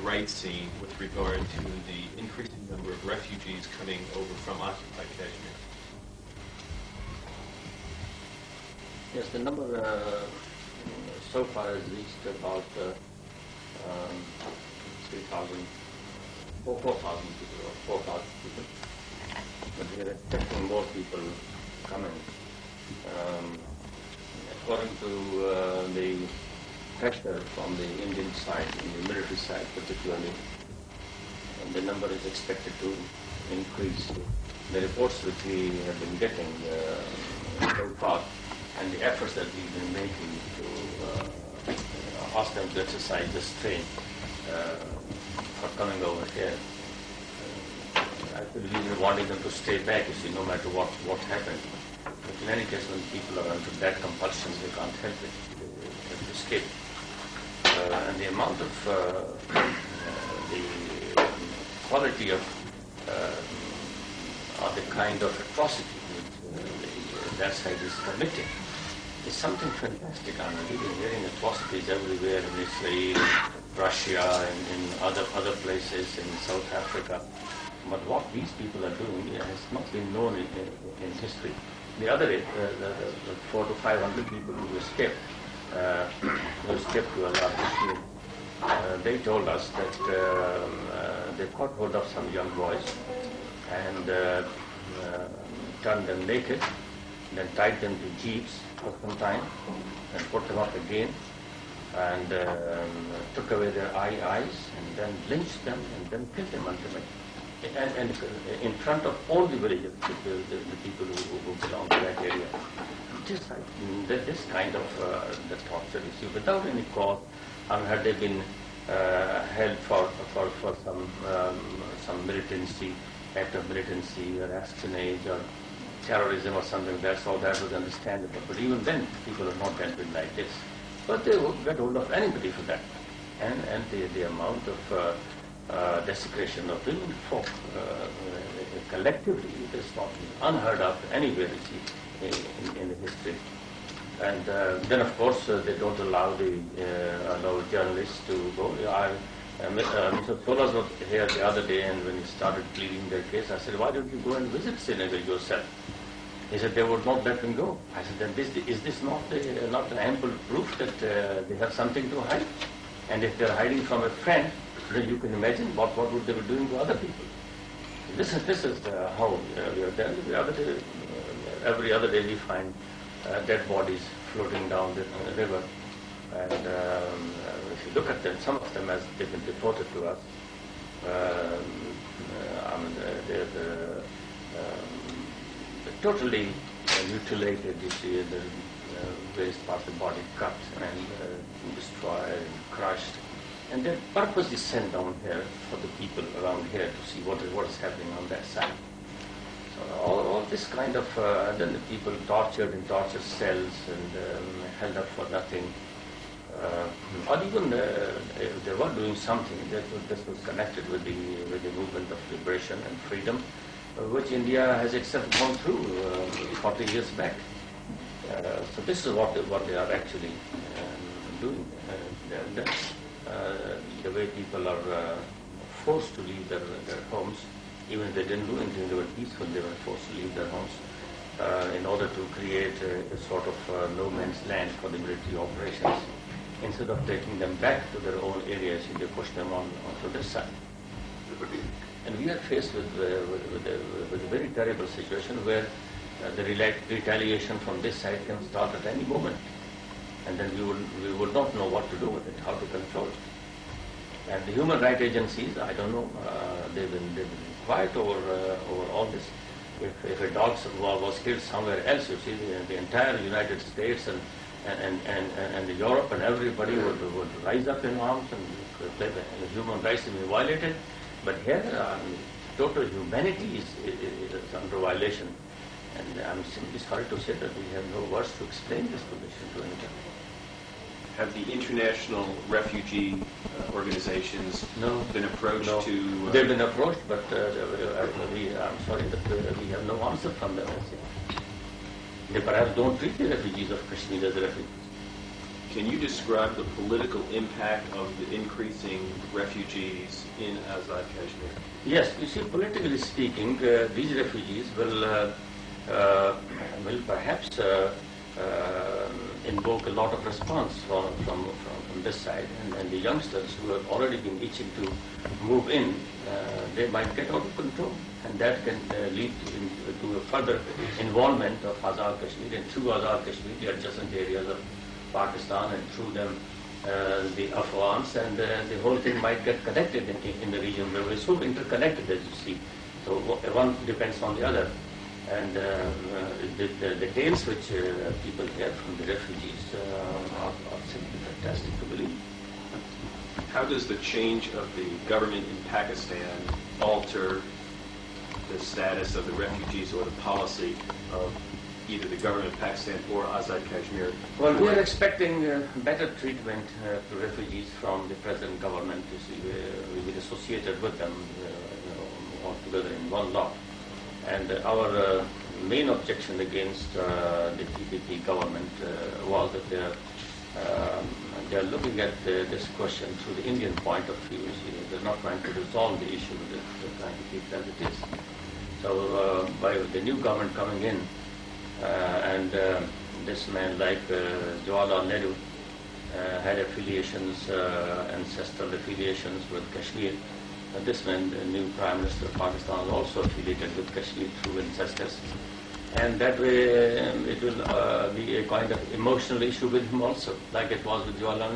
right scene with regard to the increasing number of refugees coming over from occupied Kashmir? Yes, the number so far has reached about 3,000 or 4,000 people, or 4,000 people. But we are expecting more people coming. According to the pressure from the Indian side, in the military side particularly, the number is expected to increase. The reports which we have been getting so far, and the efforts that we've been making to ask them to exercise the strain for coming over here. I believe we were wanting them to stay back, you see, no matter what happened. But in any case, when people are under that compulsion, they can't help it. They have to escape. And the amount of the quality of or the kind of atrocity that side is committing is something fantastic. I mean, we've been hearing atrocities everywhere in Israel, Russia, and in other places, in South Africa. But what these people are doing has not been known in history. The other day, the 400 to 500 people who escaped to Allah, they told us that they caught hold of some young boys and turned them naked, then tied them to jeeps for some time and put them up again and took away their eyes and then lynched them and then killed them ultimately. And in front of all the villages, the people who belong to that area. Just like this kind of the torture issue, without any cause. Had they been held for some militancy, act of militancy or espionage or terrorism or something, that's all that was understandable. But even then, people are not dealt with like this. But they would get hold of anybody for that. And the amount of desecration of women folk collectively is not unheard of anywhere in the history. And then of course they don't allow allow journalists to go. Mr. Solas was here the other day, and when he started pleading their case, I said, why don't you go and visit Srinagar yourself? He said they would not let him go. I said, then is this not an ample proof that they have something to hide? And if they're hiding from a friend, then you can imagine what would they be doing to other people. This is how we are there. Every other day we find dead bodies floating down the river. And if you look at them, some of them, as they've been reported to us, they're totally mutilated. You see the various parts of the body cut and destroyed and crushed. And they're purposely sent down here for the people around here to see what is happening on that side. So all this kind of, and then the people tortured in torture cells and held up for nothing. Or even if they were doing something, this was connected with the movement of liberation and freedom, which India has itself gone through 40 years back. So this is what they are actually doing. The way people are forced to leave their homes, even if they didn't do anything, they were peaceful, they were forced to leave their homes in order to create a sort of no man's land for the military operations. Instead of taking them back to their own areas, they push them onto this side. And we are faced with a very terrible situation where the retaliation from this side can start at any moment. And then we would not know what to do with it, how to control it. And the human rights agencies, I don't know, they've been quiet over all this. If a dog was killed somewhere else, you see, the entire United States and Europe and everybody would rise up in arms and human rights have been violated. But here, total humanity is under violation. And I'm simply sorry to say that we have no words to explain this position to anybody. Have the international refugee organizations been approached to... They've been approached, but I'm sorry that we have no answer from them. They perhaps don't treat the refugees of Kashmir as refugees. Can you describe the political impact of the increasing refugees in Azad Kashmir? Yes, you see, politically speaking, these refugees will perhaps invoke a lot of response from this side, and the youngsters who have already been itching to move in, they might get out of control, and that can lead to a further involvement of Azad Kashmir, and through Azad Kashmir, the adjacent areas of Pakistan, and through them the Afghans, and the whole thing might get connected in the region where we're so interconnected, as you see. So one depends on the other. And the tales which people hear from the refugees are simply fantastic to believe. How does the change of the government in Pakistan alter the status of the refugees or the policy of either the government of Pakistan or Azad Kashmir? Well, we are expecting better treatment to refugees from the present government. You see, we've been associated with them all together in one lot. And our main objection against the PPP government was that they are looking at this question through the Indian point of view. They're not trying to resolve the issue, they're trying to keep it as it is. So by the new government coming in, and this man like Jawaharlal Nehru had affiliations, ancestral affiliations with Kashmir. This man, the new Prime Minister of Pakistan, is also affiliated with Kashmir through ancestors. And that way it will be a kind of emotional issue with him also, like it was with Jawaharlal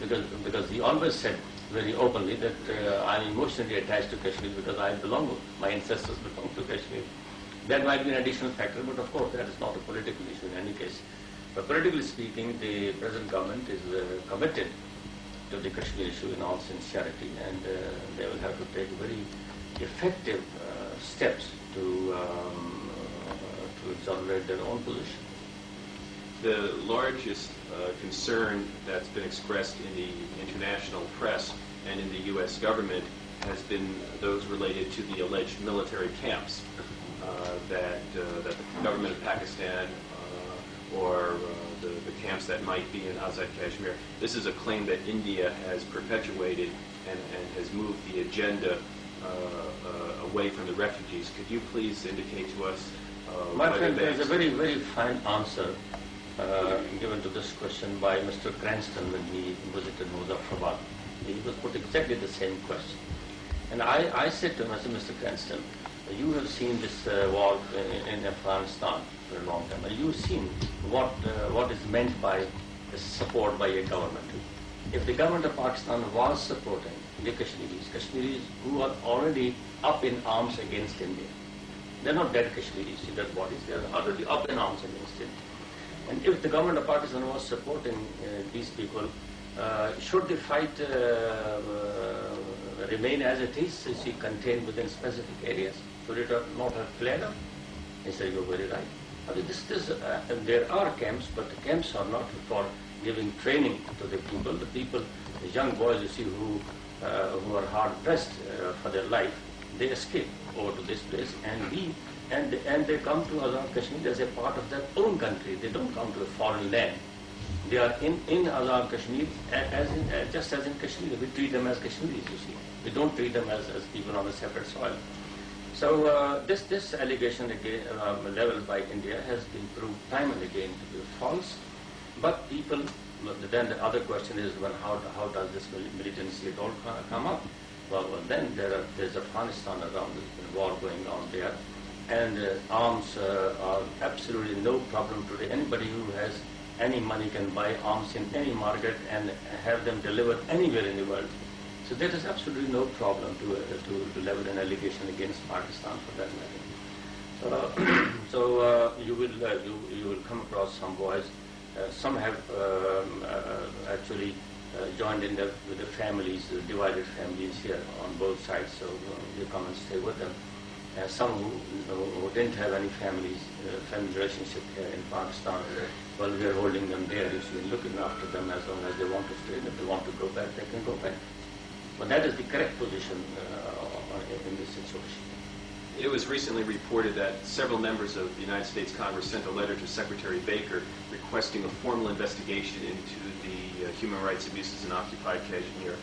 Nehru. Because he always said very openly that I'm emotionally attached to Kashmir because my ancestors belong to Kashmir. That might be an additional factor, but of course that is not a political issue in any case. But politically speaking, the present government is committed to the Kashmir issue in all sincerity, and they will have to take very effective steps to exonerate their own position. The largest concern that's been expressed in the international press and in the U.S. government has been those related to the alleged military camps that the government of Pakistan or the camps that might be in Azad Kashmir. This is a claim that India has perpetuated and has moved the agenda away from the refugees. Could you please indicate to us My friend, there's a very, very fine answer given to this question by Mr. Cranston when he visited Muzaffarabad. He was put exactly the same question. And I said to him, I said, Mr. Cranston, you have seen this war in Afghanistan for a long time, and you've seen what is meant by support by a government. If the government of Pakistan was supporting the Kashmiris who are already up in arms against India, they're not dead Kashmiris, dead bodies, they're already up in arms against India. And if the government of Pakistan was supporting these people, should the fight remain as it is, contained within specific areas? Should it not have flared up? He said, you're very right. I mean, there are camps, but the camps are not for giving training to the people. The young boys, you see, who are hard pressed for their life, they escape over to this place, and they come to Azad Kashmir as a part of their own country. They don't come to a foreign land. They are in Azad Kashmir just as in Kashmir. We treat them as Kashmiris, you see. We don't treat them as people on a separate soil. So this allegation again, leveled by India has been proved time and again to be false. But people, then the other question is, well, how does this militancy at all come up? Well, then there's Afghanistan around, there's a war going on there, and arms are absolutely no problem today. Anybody who has any money can buy arms in any market and have them delivered anywhere in the world. So there is absolutely no problem to level an allegation against Pakistan for that matter. So you will come across some boys. Some have actually joined in with the families, the divided families here on both sides. So you come and stay with them. Some who didn't have any family relationship here in Pakistan, well, we are holding them there, you see, looking after them as long as they want to stay. And if they want to go back, they can go back. But that is the correct position in this situation. It was recently reported that several members of the United States Congress sent a letter to Secretary Baker requesting a formal investigation into the human rights abuses in occupied Kashmir,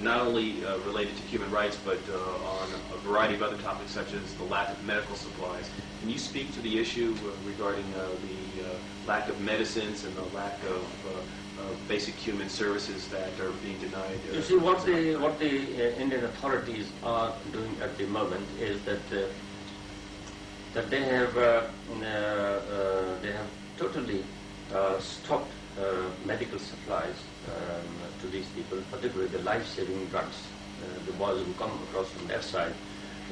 not only related to human rights, but on a variety of other topics such as the lack of medical supplies. Can you speak to the issue regarding the lack of medicines and the lack of basic human services that are being denied? You see, what the Indian authorities are doing at the moment is that they have totally stopped medical supplies to these people, particularly the life-saving drugs. The boys who come across from that side,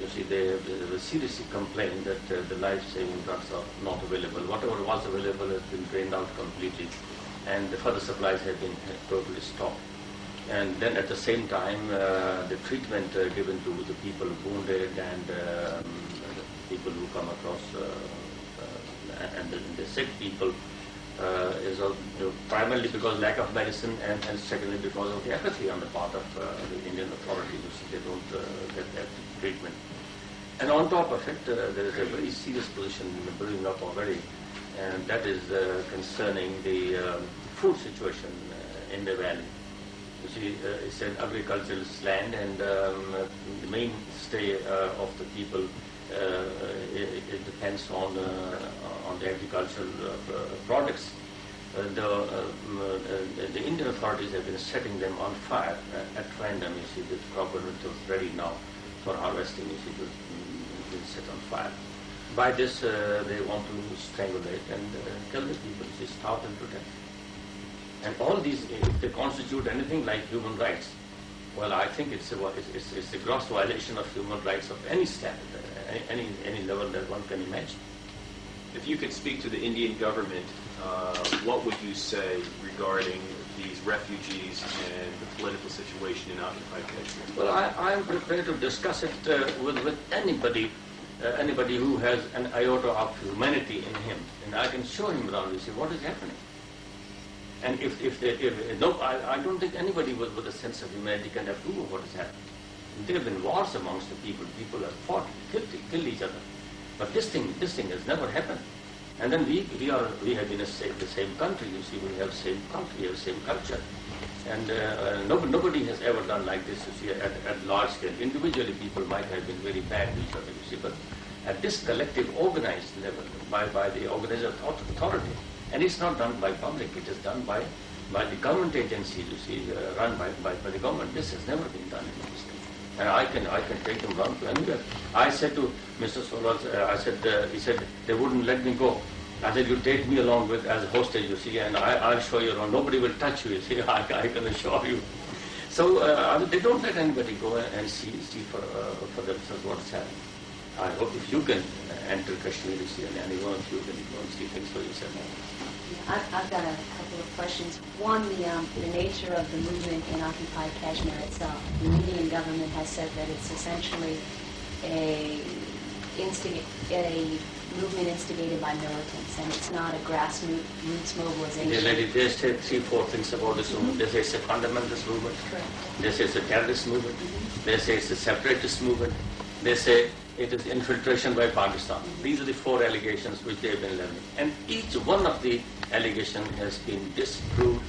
you see, they seriously complain that the life-saving drugs are not available. Whatever was available has been drained out completely, and the further supplies have been totally stopped. And then at the same time, the treatment given to the people wounded and the people who come across and the sick people is primarily because lack of medicine, and secondly because of the apathy on the part of the Indian authorities. You see, they don't get that treatment. And on top of it, there is a very serious position building up already, and that is concerning the food situation in the valley. You see, it's an agricultural land, and the mainstay of the people it depends on the agricultural products. The Indian authorities have been setting them on fire at random. You see, the crop was ready now for harvesting. You see, it will set on fire. By this, they want to strangulate and kill the people. You see, starve them to death. And all these, if they constitute anything like human rights, well, I think it's a gross violation of human rights of any standard, any level that one can imagine. If you could speak to the Indian government, what would you say regarding these refugees and the political situation in occupied Kashmir? Well, I'm prepared to discuss it with anybody who has an iota of humanity in him, and I can show him around and see what is happening. And I don't think anybody with a sense of humanity can approve of what is happening. There have been wars amongst the people. People have fought, killed each other. But this thing has never happened. And then we have been the same country. You see, we have same country, we have same culture, and nobody has ever done like this. You see, at large scale. Individually, people might have been very bad to each other. You see, but at this collective, organized level, by the organized authority. And it's not done by public, it is done by the government agencies, you see, run by the government. This has never been done in this country. And I can take them round to anywhere. I said to Mr. Solal, he said, they wouldn't let me go. I said, you take me along with as a hostage, you see, and I'll show you around. Nobody will touch you, you see, I can assure you. So they don't let anybody go and see for themselves what's happening. I hope if you can enter Kashmir, you see, and anyone of you can go and see things for yourself. I've got a couple of questions. One, the nature of the movement in occupied Kashmir itself. The Indian government has said that it's essentially a movement instigated by militants, and it's not a grassroots mobilization. They say 3-4 things about this movement. They say it's a fundamentalist movement. Correct. They say it's a terrorist movement. They say it's a separatist movement. They say it is infiltration by Pakistan. These are the 4 allegations which they have been leveling. And each one of the allegations has been disproved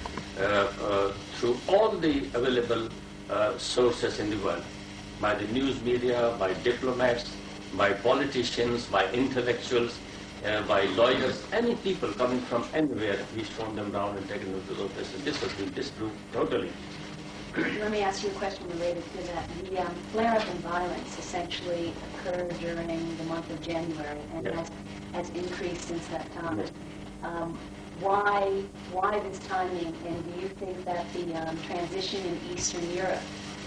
through all the available sources in the world, by the news media, by diplomats, by politicians, by intellectuals, by lawyers, any people coming from anywhere. We've shown them around and taken them to those places. This has been disproved totally. Let me ask you a question related to that. The flare-up in violence essentially occurred during the month of January and yes. has increased since that time. Yes. Why this timing, and do you think that the transition in Eastern Europe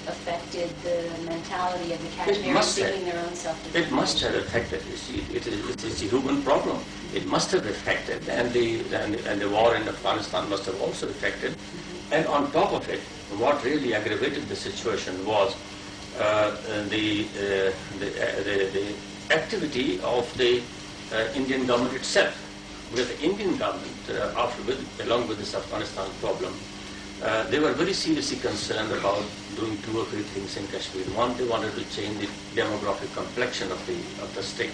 affected the mentality of the Kashmiris seeking their own self-determination? It must have affected. You see, it's a human problem. It must have affected, and the war in Afghanistan must have also affected. And on top of it, what really aggravated the situation was the activity of the Indian government itself. Because the Indian government, along with this Afghanistan problem, they were very seriously concerned about doing 2 or 3 things in Kashmir. One, they wanted to change the demographic complexion of the state.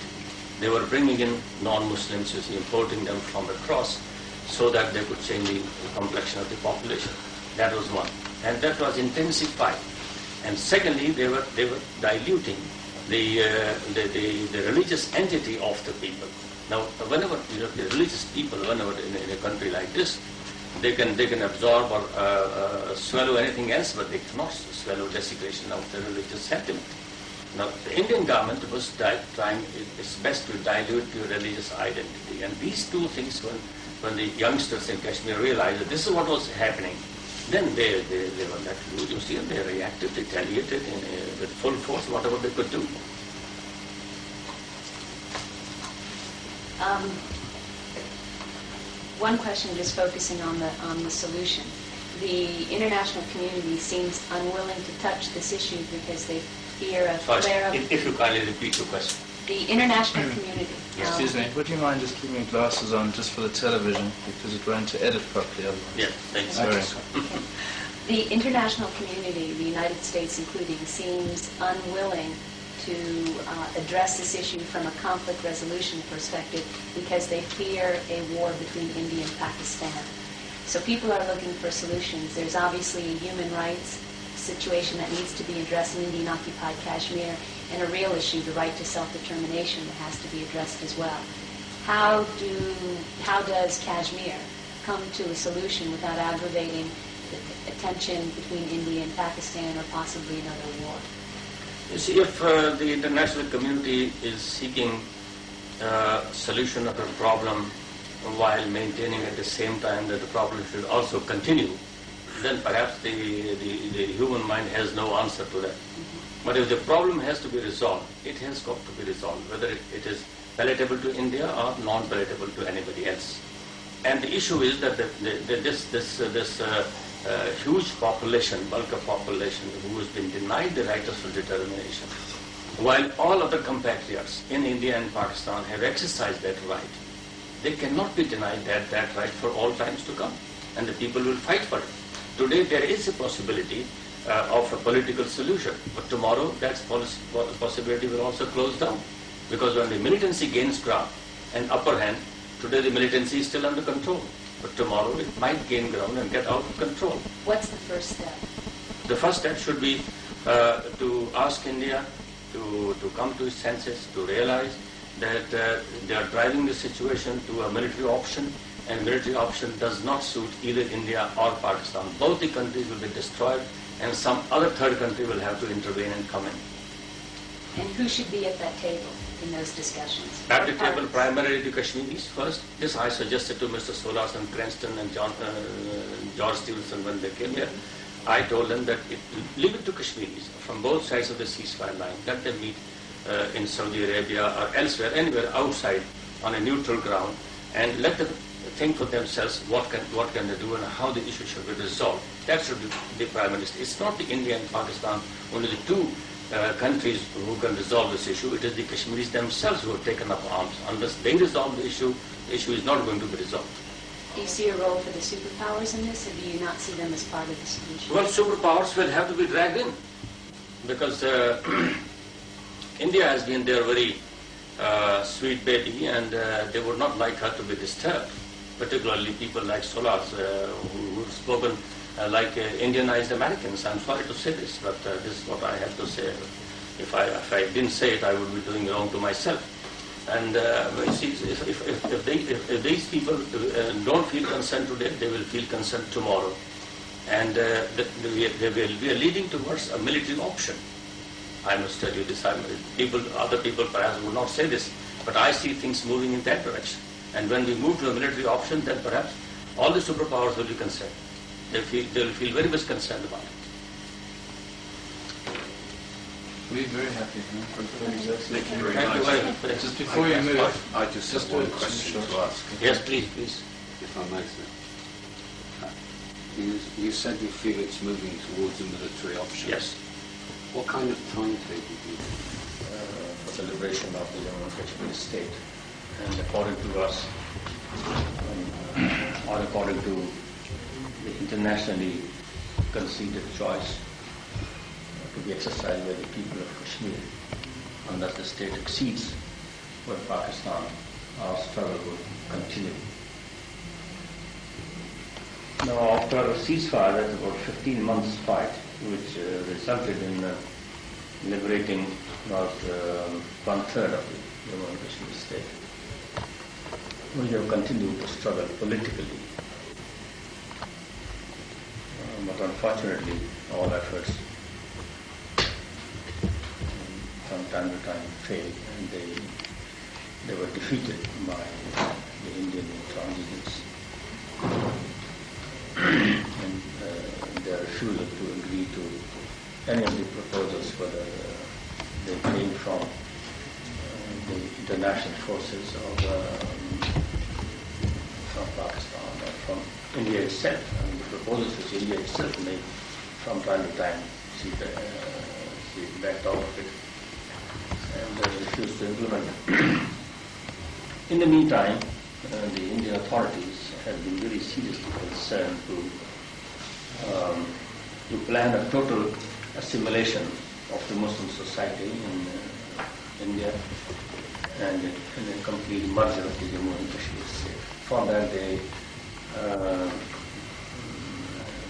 They were bringing in non-Muslims, importing them from across, so that they could change the complexion of the population. That was one, and that was intensified. And secondly, they were diluting the religious entity of the people. Now, whenever the religious people, whenever in a country like this, they can absorb or swallow anything else, but they cannot swallow desecration of the religious sentiment. Now, the Indian government was trying its best to dilute your religious identity, and these 2 things, when the youngsters in Kashmir realized that this is what was happening, then they were let loose, you see, and they reacted, retaliated with full force, whatever they could do. One question just focusing on the solution. The international community seems unwilling to touch this issue because they fear a flare-up. If you kindly repeat your question. The international community. Excuse me, would you mind just keeping your glasses on just for the television, because it won't to edit properly otherwise? Yeah, thanks. Sorry. The international community, the United States including, seems unwilling to address this issue from a conflict resolution perspective because they fear a war between India and Pakistan. So people are looking for solutions. There's obviously a human rights situation that needs to be addressed in Indian-occupied Kashmir, and a real issue, the right to self-determination, that has to be addressed as well. How does Kashmir come to a solution without aggravating the tension between India and Pakistan or possibly another war? You see, if the international community is seeking a solution of the problem while maintaining at the same time that the problem should also continue, then perhaps the human mind has no answer to that. But if the problem has to be resolved, it has got to be resolved, whether it is palatable to India or non-palatable to anybody else. And the issue is that this huge population, bulk of population, who has been denied the right of self-determination, while all other compatriots in India and Pakistan have exercised that right, they cannot be denied that right for all times to come, and the people will fight for it. Today there is a possibility of a political solution, but tomorrow that possibility will also close down, because when the militancy gains ground and upper hand, today the militancy is still under control, but tomorrow it might gain ground and get out of control. What's the first step? The first step should be to ask India to come to its senses, to realize that they are driving the situation to a military option, and military option does not suit either India or Pakistan. Both the countries will be destroyed, and some other third country will have to intervene and come in. And who should be at that table in those discussions? At the table, primarily the Kashmiris first. This I suggested to Mr. Solas and Cranston and George Stevenson when they came here. I told them that leave it to Kashmiris from both sides of the ceasefire line. Let them meet in Saudi Arabia or elsewhere, anywhere outside on a neutral ground, and let them think for themselves what can they do and how the issue should be resolved. That should be the Prime Minister. It's not the India and Pakistan, only the 2 countries who can resolve this issue. It is the Kashmiris themselves who have taken up arms. Unless they resolve the issue is not going to be resolved. Do you see a role for the superpowers in this, or do you not see them as part of the solution? Well, superpowers will have to be dragged in, because India has been their very sweet baby, and they would not like her to be disturbed, particularly people like Solas, who've spoken like Indianized Americans. I'm sorry to say this, but this is what I have to say. If I didn't say it, I would be doing wrong to myself. And if these people don't feel concerned today, they will feel concerned tomorrow. And we are leading towards a military option. I must tell you this. Other people perhaps would not say this, but I see things moving in that direction. And when we move to a military option, then perhaps all the superpowers will be concerned. They will feel very much concerned about it. We're very happy. Thank you very much. Just before you move, I just have one question to ask. Yes, please. If I may, sir. You said you feel it's moving towards a military option. Yes. What kind of timetable do you For the liberation of the Jammu and Kashmir state. And according to us, or according to the internationally conceded choice to be exercised by the people of Kashmir. Unless the state exceeds what Pakistan, our struggle will continue. Now, after a ceasefire, that's about 15 months fight, which resulted in liberating about one-third of the Jammu and Kashmir state. We have continued to struggle politically, but unfortunately, all efforts from time to time failed, and they were defeated by the Indian intransigence and their refusal to agree to any of the proposals, whether they came from the international forces or from Pakistan or from India itself. I mean, the proposals which India itself made from time to time, she backed out of it and refused to implement it. In the meantime, the Indian authorities have been very seriously concerned to plan a total assimilation of the Muslim society in India and a complete merger of the Jammu and Kashmir state. For that, they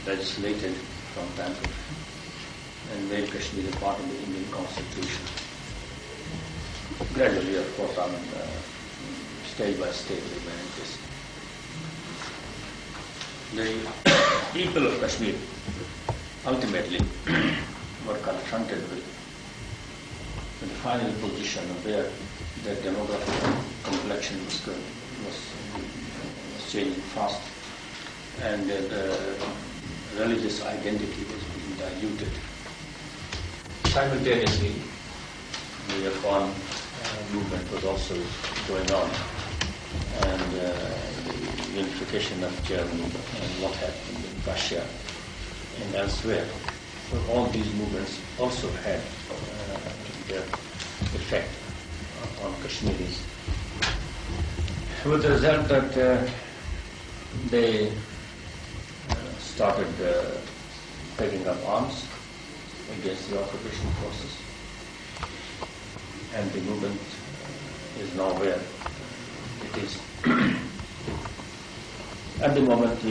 legislated from time to time and made Kashmir a part of the Indian constitution. Gradually, of course, stage by stage, they managed this. The people of Kashmir ultimately were confronted with the final position of where their demographic complexion was changing fast, and the religious identity was being diluted. Simultaneously, the Afghan movement was also going on, and the unification of Germany and what happened in Russia and elsewhere. So all these movements also had their effect on Kashmiris, with the result that they started taking up arms against the occupation forces, and the movement is now where it is. At the moment,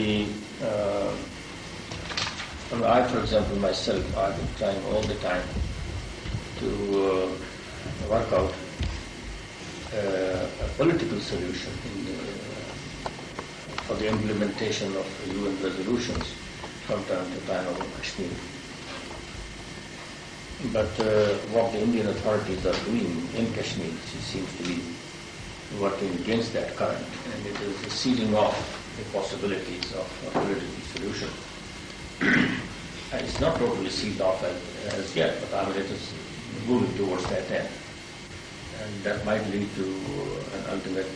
I, for example, myself, I've been trying all the time to work out a political solution for the implementation of UN resolutions from time to time over Kashmir. But what the Indian authorities are doing in Kashmir seems to be working against that current, and it is sealing off the possibilities of a political solution. It's not totally sealed off as yet, but it is moving towards that end. And that might lead to an ultimate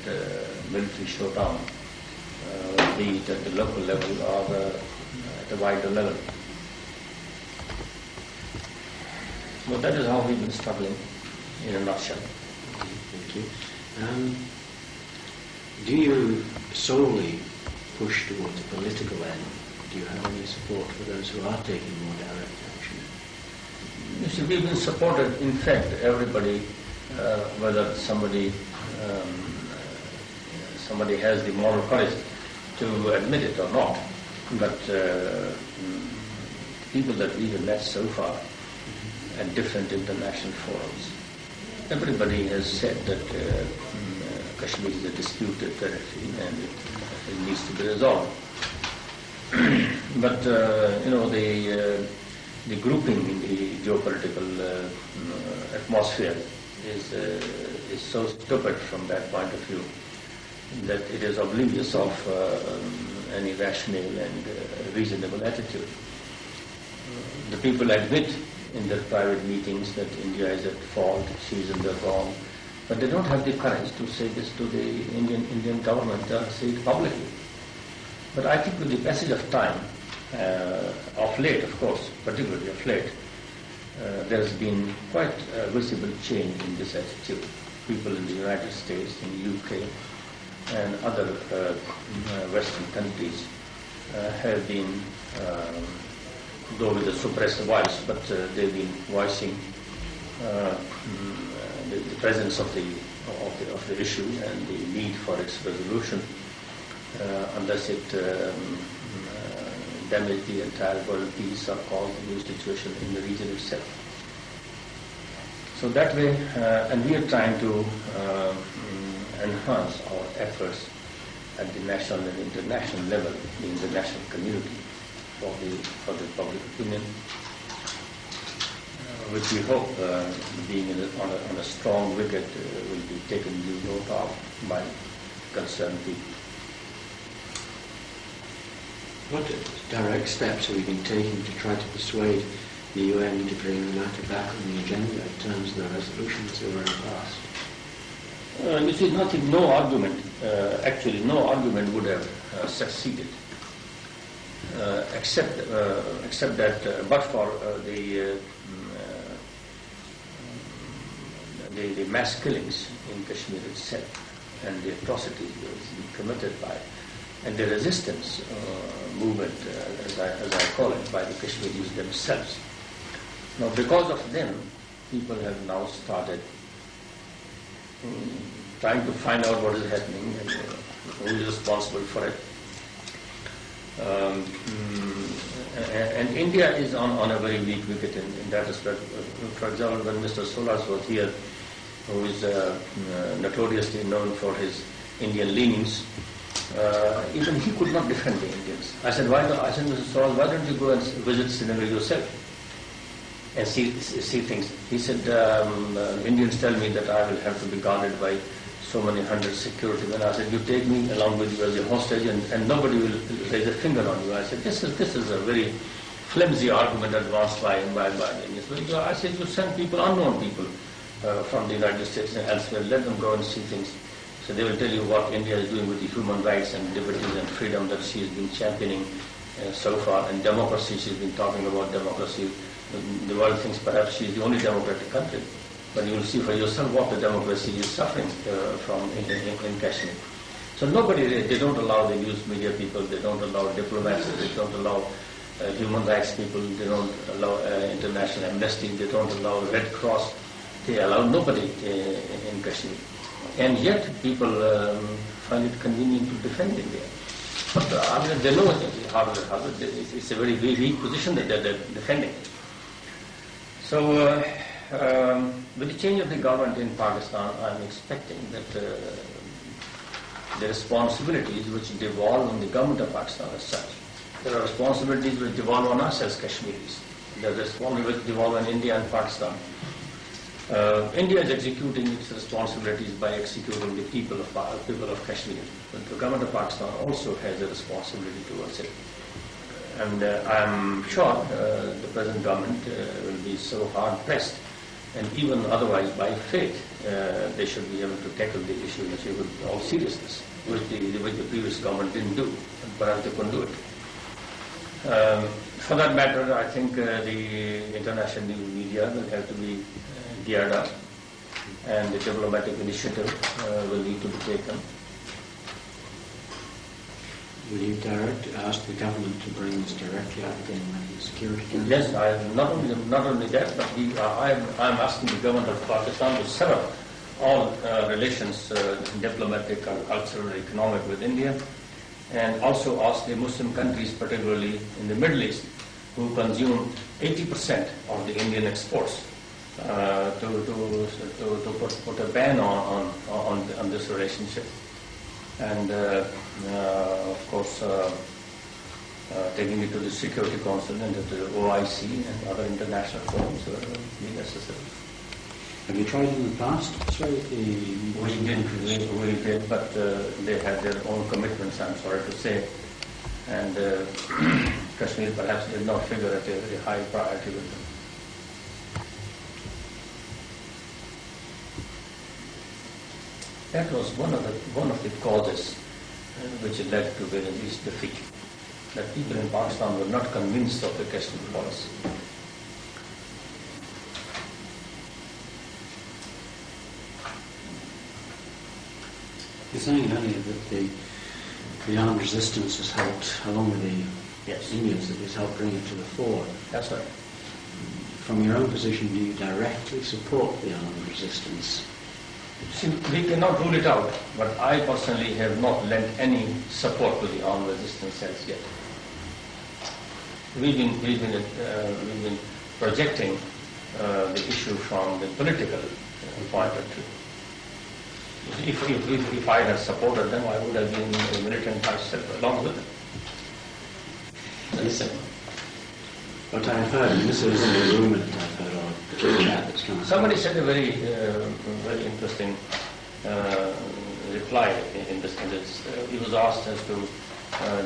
military showdown, be it at the local level or at a wider level. So that is how we've been struggling in a nutshell. Thank you. Do you solely push towards a political end? Do you have any support for those who are taking more direct action? You see, we've been supported, in fact, everybody, whether somebody has the moral courage to admit it or not. But people that we have met so far at different international forums, everybody has said that Kashmir is a disputed territory and it needs to be resolved. But the grouping in the geopolitical atmosphere is so stupid from that point of view that it is oblivious of any rational and reasonable attitude. The people admit in their private meetings that India is at fault, she is in the wrong, but they don't have the courage to say this to the Indian government, say it publicly. But I think with the passage of time, of late, of course, particularly of late, there has been quite a visible change in this attitude. People in the United States, in the UK, and other Western countries have been though with a suppressed voice, but they've been voicing the presence of the issue and the need for its resolution, unless it damages the entire world peace or cause a new situation in the region itself. So that way, and we are trying to enhance our efforts at the national and international level, the international community, for the public opinion, which we hope, being on a strong wicket, will be taken due note of by concerned people. What direct steps have you been taking to try to persuade the UN to bring the matter back on the agenda in terms of the resolutions that were in the past? You see, no argument, actually no argument would have succeeded, except that, but for the mass killings in Kashmir itself and the atrocities that was being committed by, and the resistance movement, as I call it, by the Kashmiris themselves. Now, because of them, people have now started trying to find out what is happening and who is responsible for it. And India is on a very weak wicket in that respect. For example, when Mr. Solas was here, who is notoriously known for his Indian leanings, even he could not defend the Indians. I said, Mr. Solas, why don't you go and visit Srinagar yourself and see things? He said, Indians tell me that I will have to be guarded by so many hundred security men. I said, you take me along with you as a hostage and nobody will raise a finger on you. I said, this is a very flimsy argument advanced by the Indians. So I said, you send people, unknown people from the United States and elsewhere, let them go and see things. So they will tell you what India is doing with the human rights and liberties and freedom that she has been championing so far, and democracy, she's been talking about democracy. The world thinks perhaps she is the only democratic country. But you will see for yourself what the democracy is suffering from in Kashmir. So they don't allow the news media people, they don't allow diplomats, they don't allow human rights people, they don't allow international amnesty, they don't allow Red Cross, they allow nobody in Kashmir. And yet people find it convenient to defend India. But they know it's a very weak position that they're defending. So with the change of the government in Pakistan, I'm expecting that the responsibilities which devolve on the government of Pakistan as such, there are responsibilities which devolve on us as Kashmiris. There are responsibilities which devolve on India and Pakistan. India is executing its responsibilities by executing the people of Kashmir. But the government of Pakistan also has a responsibility towards it. And I'm sure the present government will be so hard-pressed, and even otherwise by faith, they should be able to tackle the issue with all seriousness, which the previous government didn't do, and perhaps they couldn't do it. For that matter, I think the international media will have to be geared up, and the diplomatic initiative will need to be taken. Will you ask the government to bring this directly up again with the Security Council? Yes, not only that, but I'm asking the government of Pakistan to sever all relations, diplomatic, cultural, economic, with India, and also ask the Muslim countries, particularly in the Middle East, who consume 80% of the Indian exports, to put a ban on this relationship, and of course taking it to the Security Council and to the OIC and other international forums where it will be necessary. Have you tried in the past? We did, but they had their own commitments, I'm sorry to say, and Kashmir perhaps did not figure at a high priority with them. That was one of the causes which led to Benazir's defeat, that people in Pakistan were not convinced of the Kashmir policy. You're saying earlier that the armed resistance has helped, along with the Yes. Indians that has helped bring it to the fore. That's right. From your own position, do you directly support the armed resistance? See, we cannot rule it out, but I personally have not lent any support to the armed resistance as yet. We've been projecting the issue from the political point of view. If I had supported them, I would have been a militant myself along with them. Yes, sir. What I've heard, and this is a rumour that I've heard, or the chat that's come. Somebody said a very interesting reply in this. He was asked as to,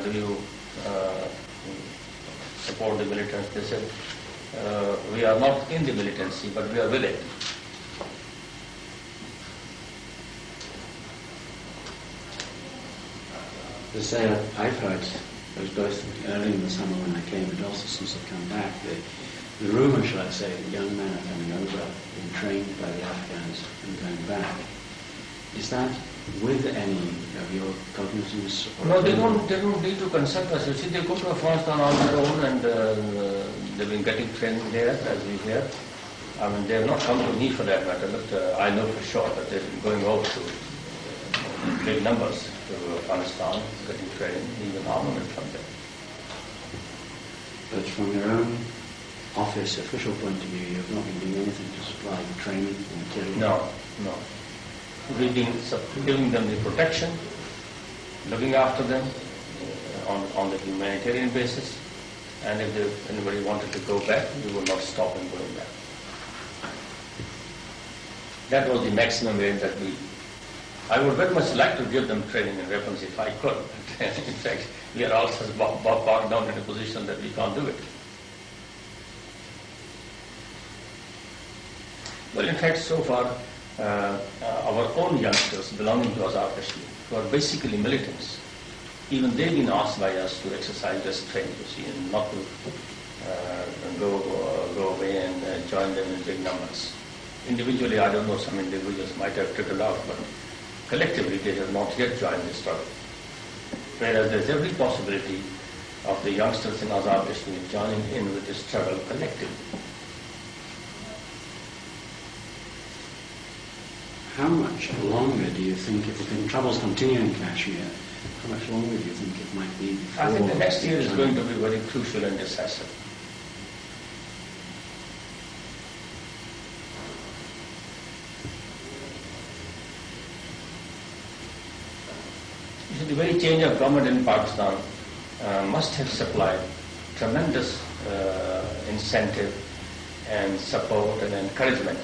do you support the militants? They said, we are not in the militancy, but we are with it. To say, I've heard, it was both early in the summer when I came, but also since I've come back, the rumour, shall I say, that young men are coming over, being trained by the Afghans and going back. Is that with any of your cognizance? No, they don't need to consult us. You see, they go to Afghanistan on their own, and they've been getting training there, as we hear. I mean, they have not come to me for that matter, but I know for sure that they've been going over to big numbers to Afghanistan, getting training, even armament from there. But from your own office, official point of view, you have not been doing anything to supply training and material? No. We've been giving them the protection, looking after them on the humanitarian basis, and if anybody wanted to go back, we will not stop them going back. That was the maximum way that I would very much like to give them training and weapons if I could. In fact, we are also bogged down in a position that we can't do it. Well, in fact, so far, our own youngsters belonging to Azad Kashmir, who are basically militants, even they've been asked by us to exercise this training, you see, and not to go away and join them in big numbers. Individually, I don't know, some individuals might have trickled out, but collectively they have not yet joined the struggle. Whereas there's every possibility of the youngsters in Azad Kashmir joining in with the struggle collectively. How much longer do you think, if the troubles continue in Kashmir, how much longer do you think it might be before? I think the next year is going to be very crucial and decisive. The very change of government in Pakistan must have supplied tremendous incentive and support and encouragement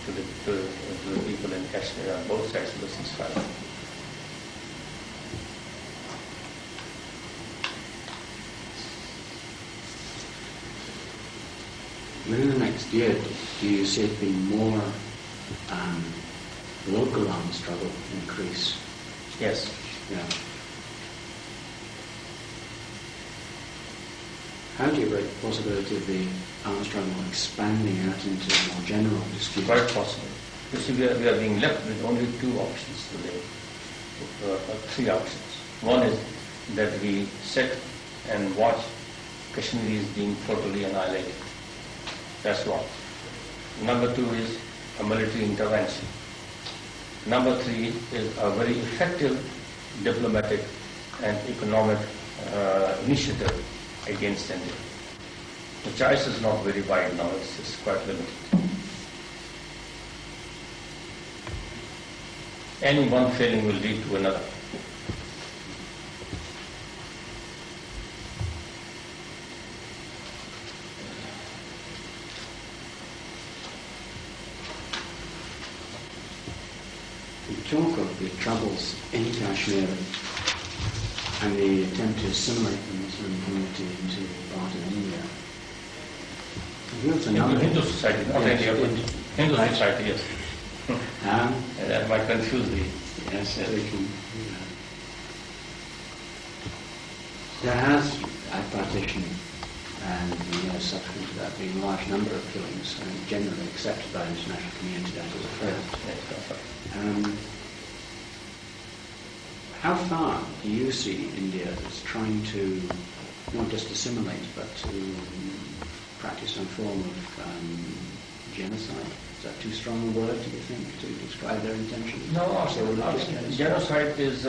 to the people in Kashmir on both sides of the ceasefire. Within the next year, do you see it being more local armed struggle increase? Yes. Yeah. How do you break the possibility of the armed struggle expanding out into a more general dispute? Quite possible. You see, we are being left with only two options today, three options. One is that we sit and watch Kashmiris being totally annihilated. That's one. Number two is a military intervention. Number three is a very effective diplomatic and economic initiative against India. The choice is not very wide now, it's quite limited. Any one failing will lead to another. Talk of the troubles in Kashmir and the attempt to assimilate the Muslim community into part of India. Hindu society, not India, but Hindu society, yes. That might confuse the... Yes, we can. There has, at partition and the years subsequent to that, been a large number of killings, and generally accepted by the international community that as a fact. how far do you see India as trying to not just assimilate, but to practice some form of genocide? Is that too strong a word, do you think, to describe their intentions? No, absolutely. Genocide is,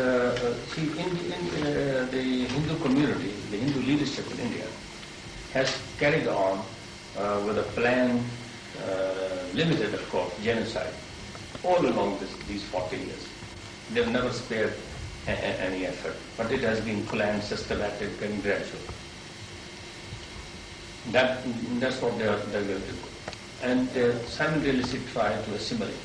see, in the Hindu community, the Hindu leadership in India has carried on with a plan, limited, of course, genocide all along these 40 years. They've never spared any effort, but it has been planned, systematic, and gradual. That's what they're going to do. And simultaneously try to assimilate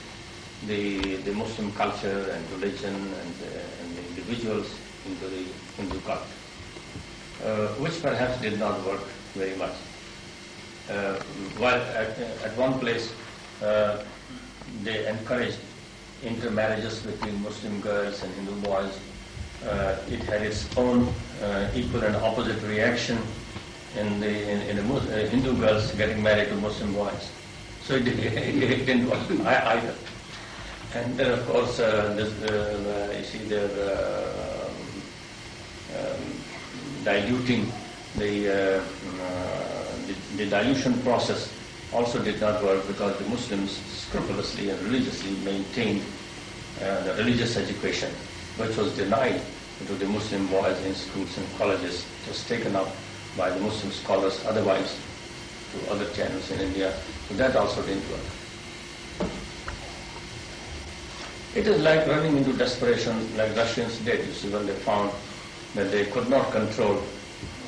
the Muslim culture and religion and the individuals into the Hindu culture, which perhaps did not work very much. While at one place they encouraged intermarriages between Muslim girls and Hindu boys, it had its own equal and opposite reaction in the Hindu girls getting married to Muslim boys. So it didn't work either. And then, of course, you see they're diluting the dilution process also did not work because the Muslims scrupulously and religiously maintained the religious education, which was denied to the Muslim boys in schools and colleges. It was taken up by the Muslim scholars, otherwise to other channels in India. So that also didn't work. It is like running into desperation, like Russians did, you see, when they found that they could not control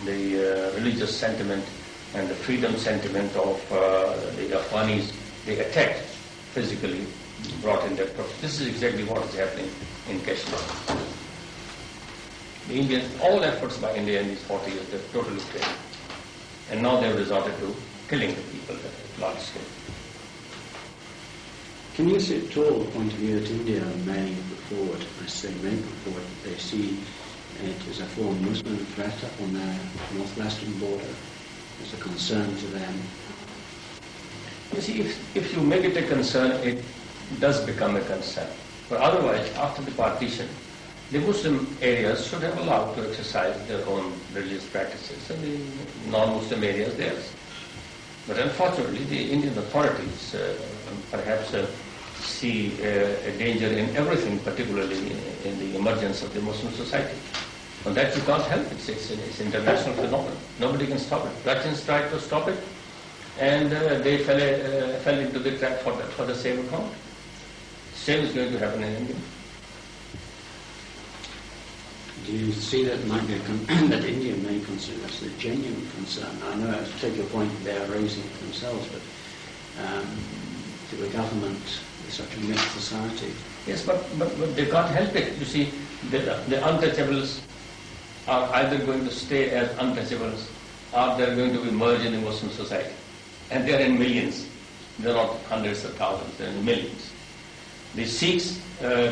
the religious sentiment and the freedom sentiment of the Afghanis. They attacked physically, brought in their troops. This is exactly what is happening in Kashmir. The Indians, all efforts by India in these 40 years, they've totally failed. And now they've resorted to killing the people at large scale. Can you see at all the point of view that India may put forward, I say may put forward, that they see it as a foreign Muslim threat up on their northwestern border, as a concern to them? You see, if you make it a concern, it does become a concern. But otherwise, after the partition, the Muslim areas should have allowed to exercise their own religious practices, and the non-Muslim areas theirs. But unfortunately, the Indian authorities perhaps see a danger in everything, particularly in the emergence of the Muslim society. And that you can't help. It's an international phenomenon. Nobody can stop it. Russians tried to stop it, and they fell into the trap for the same account. Same is going to happen in India. Do you see that might be that India may consider as a genuine concern? I know I take your point that they are raising it themselves, but to the government is such a mixed society. Yes, but they can't help it. You see, the untouchables are either going to stay as untouchables or they're going to be merged in the Muslim society. And they're in millions. They're not hundreds of thousands, they're in millions. The Sikhs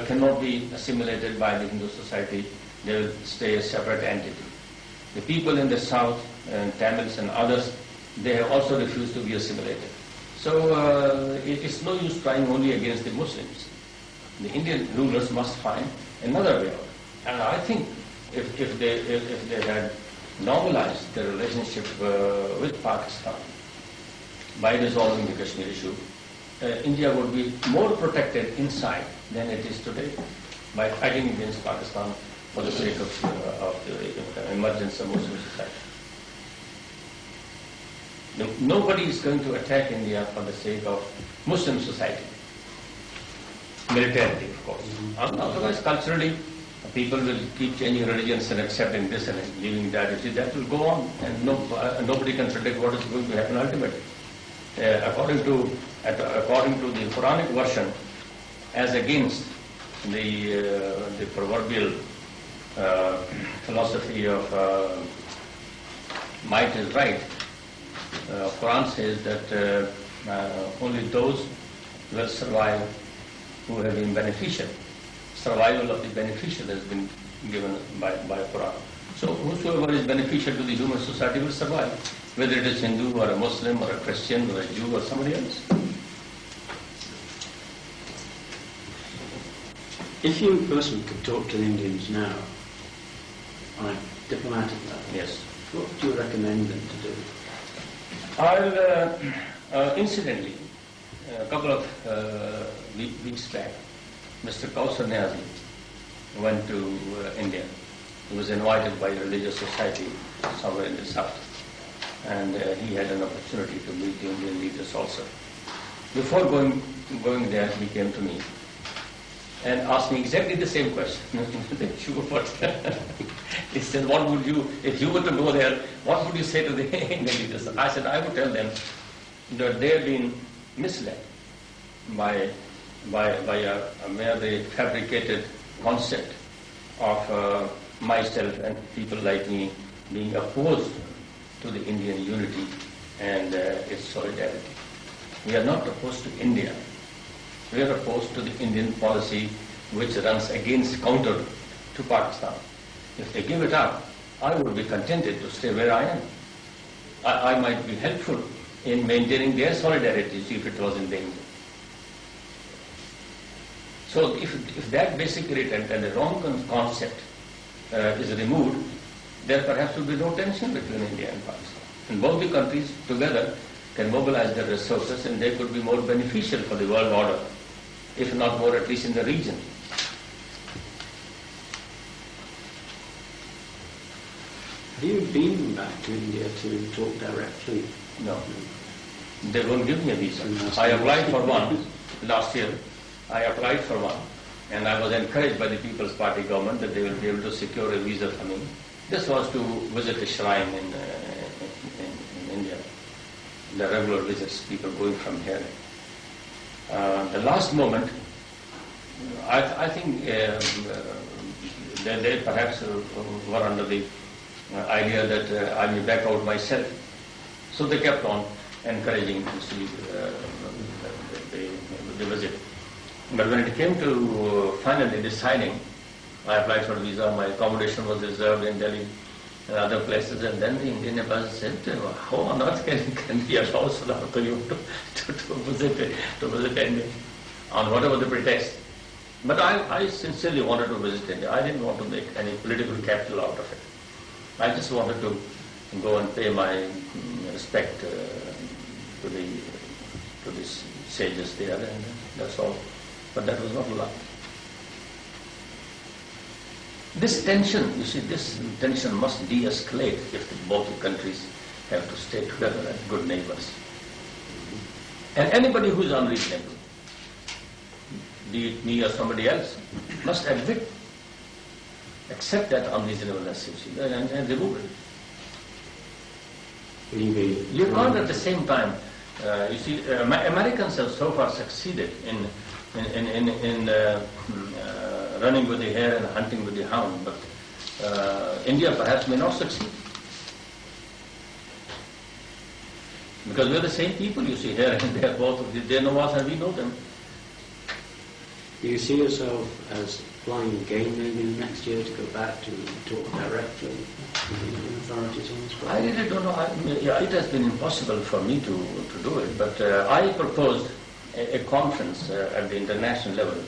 cannot be assimilated by the Hindu society. They will stay a separate entity. The people in the south, Tamils and others, they have also refused to be assimilated. So it's no use trying only against the Muslims. The Indian rulers must find another way out. And I think if they had normalized their relationship with Pakistan by resolving the Kashmir issue, India would be more protected inside than it is today by fighting against Pakistan for the sake of the emergence of Muslim society. Nobody is going to attack India for the sake of Muslim society. Militarily, of course. Otherwise, culturally, people will keep changing religions and accepting this and leaving that. You see, that will go on, and nobody can predict what is going to happen ultimately. According to the Quranic version, as against the proverbial philosophy of might is right, Quran says that only those will survive who have been beneficial. Survival of the beneficial has been given by Quran. So whosoever is beneficial to the human society will survive, whether it is Hindu or a Muslim or a Christian or a Jew or somebody else. If you personally could talk to the Indians now, on a diplomatic level, Yes. what would you recommend them to do? Incidentally, a couple of weeks back, Mr. Kausar Niazi went to India. He was invited by a religious society somewhere in the south, and he had an opportunity to meet the Indian leaders also. Before going there, he came to me and asked me exactly the same question. He said, "What would you, if you were to go there, what would you say to the Indian leaders?" I said, "I would tell them that they have been misled by a merely fabricated concept of myself and people like me being opposed to the Indian unity and its solidarity. We are not opposed to India. We are opposed to the Indian policy which runs counter to Pakistan. If they give it up, I would be contented to stay where I am. I might be helpful in maintaining their solidarity if it was in danger." So if that basic intent and the wrong concept is removed, there perhaps will be no tension between India and Pakistan. And both the countries together can mobilize their resources, and they could be more beneficial for the world order, if not more, at least in the region. Have you been back to India to talk directly? No. They won't give me a visa. I applied for one last year. I applied for one, and I was encouraged by the People's Party government that they will be able to secure a visa for me. This was to visit a shrine in India. The regular visits, people going from here. The last moment, I think they perhaps were under the idea that I may back out myself. So they kept on encouraging to see the visit. But when it came to finally deciding, I applied for a visa, my accommodation was reserved in Delhi and other places, and then the Indian embassy said, "How on earth can we allow Sardar Qayyum to visit India on whatever the pretext?" But I sincerely wanted to visit India. I didn't want to make any political capital out of it. I just wanted to go and pay my respect to the sages there, and that's all. But that was not allowed. This tension, you see, this tension must de-escalate if both the countries have to stay together as good neighbors. And anybody who is unreasonable, be it me or somebody else, must accept that unreasonableness, you see, and remove it. You can't at the same time, you see, Americans have so far succeeded in running with the hare and hunting with the hound, but India perhaps may not succeed. Because we're the same people, you see, here and there, both of them. They know us and we know them. Do you see yourself as flying again maybe next year to go back to talk directly with the Indian authorities on this problem? I really don't know. It has been impossible for me to do it, but I proposed a conference at the international level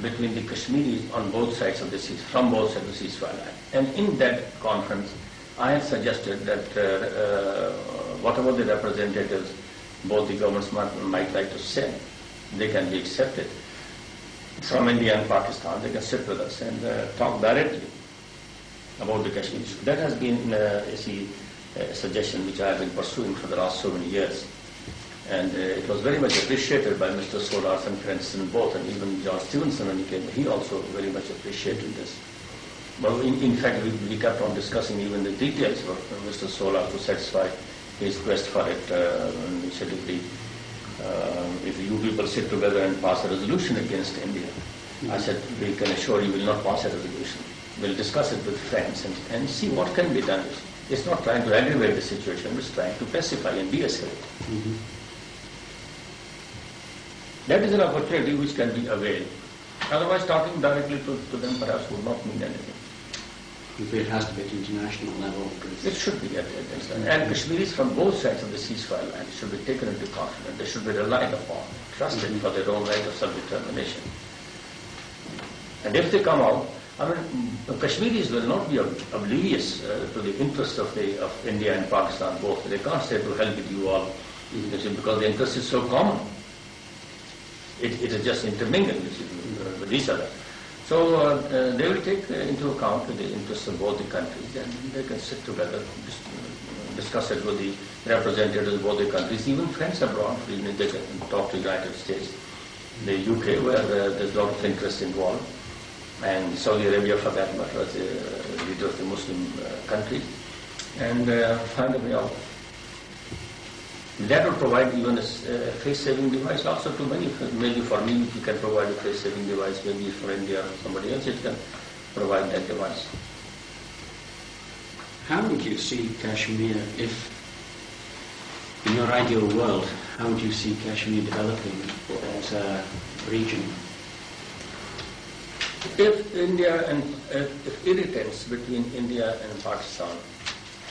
between the Kashmiris on both sides of the ceasefire, from both sides of the ceasefire line. And in that conference, I had suggested that whatever the representatives both the governments might like to say, they can be accepted. From India and Pakistan, they can sit with us and talk directly about the Kashmir issue. That has been a suggestion which I have been pursuing for the last so many years. And it was very much appreciated by Mr. Solars and Cranston both, and even John Stevenson when he came, he also very much appreciated this. But in fact, we kept on discussing even the details of Mr. Solars to satisfy his quest for it. And he said, if you people sit together and pass a resolution against India, I said, we can assure you will not pass a resolution. We'll discuss it with friends and see what can be done. It's not trying to aggravate the situation, it's trying to pacify and de-escalate. Mm-hmm. That is an opportunity which can be availed. Otherwise, talking directly to them perhaps would not mean anything. If it has to be at international level. It should be at international. And Kashmiris from both sides of the ceasefire line should be taken into confidence. They should be relied upon, trusted for their own right of self-determination. And if they come out, I mean, the Kashmiris will not be oblivious to the interests of India and Pakistan both. They can't say to hell with you all, because the interest is so common. It is just intermingled with each other. So they will take into account the interests of both the countries, and they can sit together, discuss it with the representatives of both the countries, even friends abroad. Even they can talk to the United States, the UK, where there's a lot of interest involved, and Saudi Arabia for that matter, as a leader of the Muslim countries, and find a way out. That will provide even a face-saving device also to many. Maybe for me, if you can provide a face-saving device, maybe for India or somebody else, it can provide that device. How would you see Kashmir if, in your ideal world, how would you see Kashmir developing as a region? If India and if irritants between India and Pakistan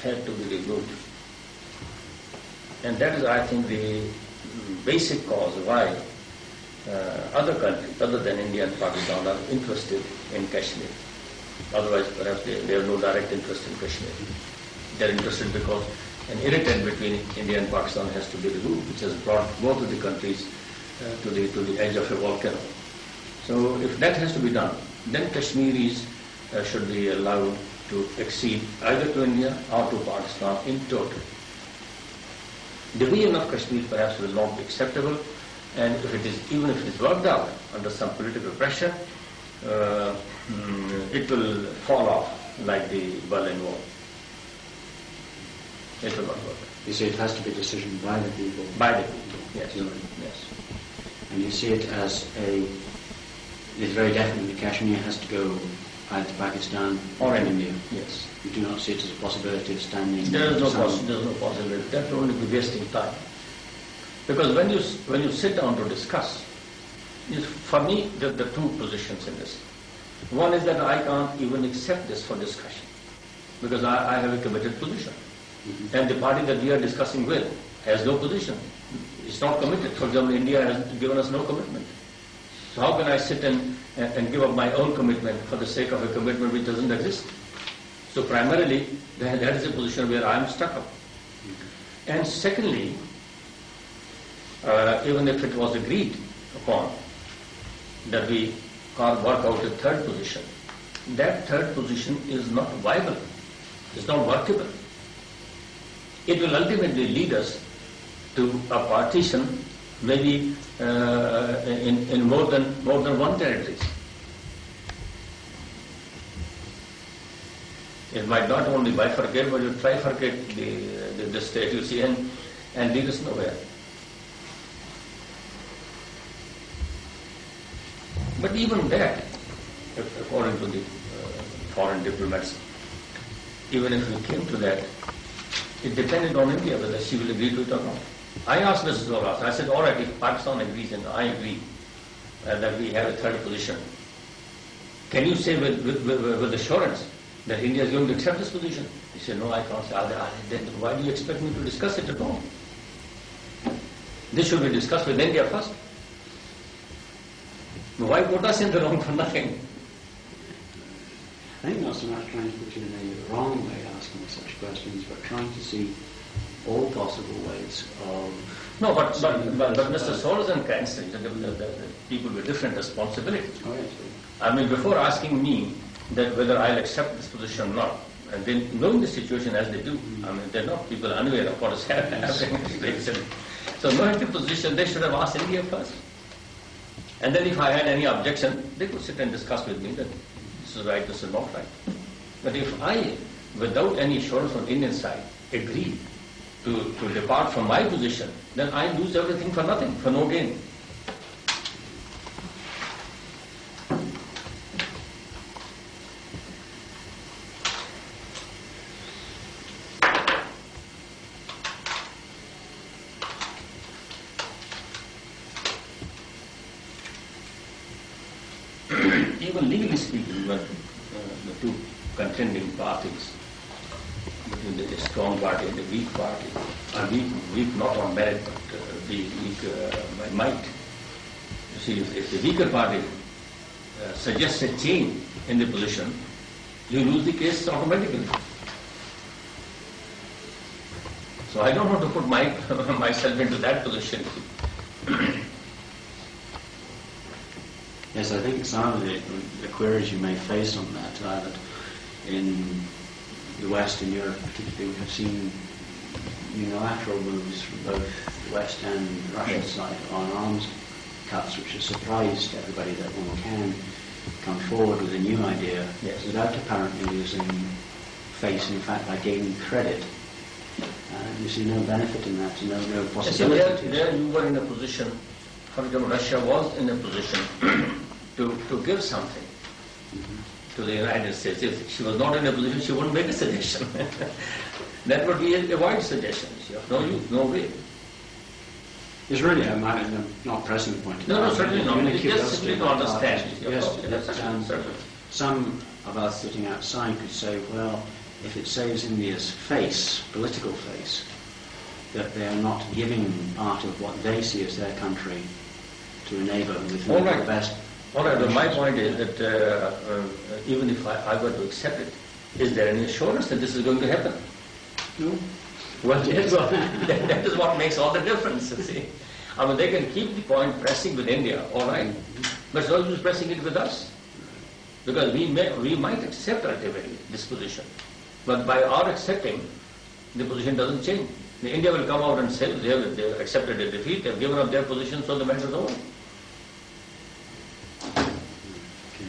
had to be removed, and that is, I think, the basic cause why other countries, other than India and Pakistan, are interested in Kashmir. Otherwise, perhaps they have no direct interest in Kashmir. They are interested because an irritant between India and Pakistan has to be removed, which has brought both of the countries to the edge of a volcano. So if that has to be done, then Kashmiris should be allowed to accede either to India or to Pakistan in total. Division of Kashmir perhaps will not be acceptable, and even if it is worked out under some political pressure, it will fall off like the Berlin Wall. It will not work. You say it has to be a decision by the people? By the people, yes. Yes. And you see it as it's very definitely Kashmir has to go either to Pakistan or in India? Yes. You do not see it as a possibility of standing... There is no possibility. That will only be wasting time. Because when you sit down to discuss, for me, there are two positions in this. One is that I can't even accept this for discussion, because I have a committed position. Mm-hmm. And the party that we are discussing with has no position. It's not committed. For example, India has given us no commitment. So how can I sit and give up my own commitment for the sake of a commitment which doesn't exist? So primarily, that is a position where I am stuck up. And secondly, even if it was agreed upon that we can't work out a third position, that third position is not viable. It's not workable. It will ultimately lead us to a partition, maybe in more than one territory. It might not only bifurcate, but it will trifurcate the state, you see, and lead us nowhere. But even that, according to the foreign diplomats, even if we came to that, it depended on India whether she will agree to it or not. I asked Mrs. Zoras, I said, all right, if Pakistan agrees and I agree that we have a third position, can you say with assurance that India is going to accept this position? He said, no, I can't say. Then why do you expect me to discuss it at all? This should be discussed with India first. Why put us in the wrong for nothing? I think not so much trying to put you in a wrong way asking such questions, but trying to see all possible ways of... No, but Mr. Soros and Cranston, the people with different responsibilities. Oh, yes. I mean, before asking me that whether I'll accept this position or not, and then knowing the situation as they do, I mean, they're not people unaware of what is happening. So knowing the position, they should have asked India first. And then if I had any objection, they could sit and discuss with me that this is right, this is not right. But if I, without any assurance from Indian side, agree to depart from my position, then I lose everything for nothing, for no gain. Even legally speaking, when the two contending parties, between the strong party and the weak party, are weak not on merit, but weak by might. You see, if the weaker party suggests a change in the position, you lose the case automatically. So I don't want to put myself into that position. Yes, I think some of the queries you may face on that are that in the West, in Europe particularly, we have seen unilateral moves from both the West and Russia's side on arms cuts, which has surprised everybody that one can come forward with a new idea without apparently losing face, in fact, by gaining credit. You see no benefit in that, no possibility. There you were in a position, for example, Russia was in a position to give something to the United States. If she was not in a position, she wouldn't make a suggestion. That would be avoid suggestions. No use, no way. It's really, I'm not pressing the point. No, certainly not. It's just simply to understand. Yes, some of us sitting outside could say, well, if it saves India's face, political face, that they are not giving part of what they see as their country to a neighbour with whom the best. All right, but my point is that even if I were to accept it, is there any assurance that this is going to happen? No. Well, yes, that is what makes all the difference, you see. I mean, they can keep the point pressing with India, all right, but it's no use pressing it with us. Because we might accept ultimately this position, but by our accepting, the position doesn't change. India will come out and say they've accepted a defeat, they've given up their position, so the matter is over.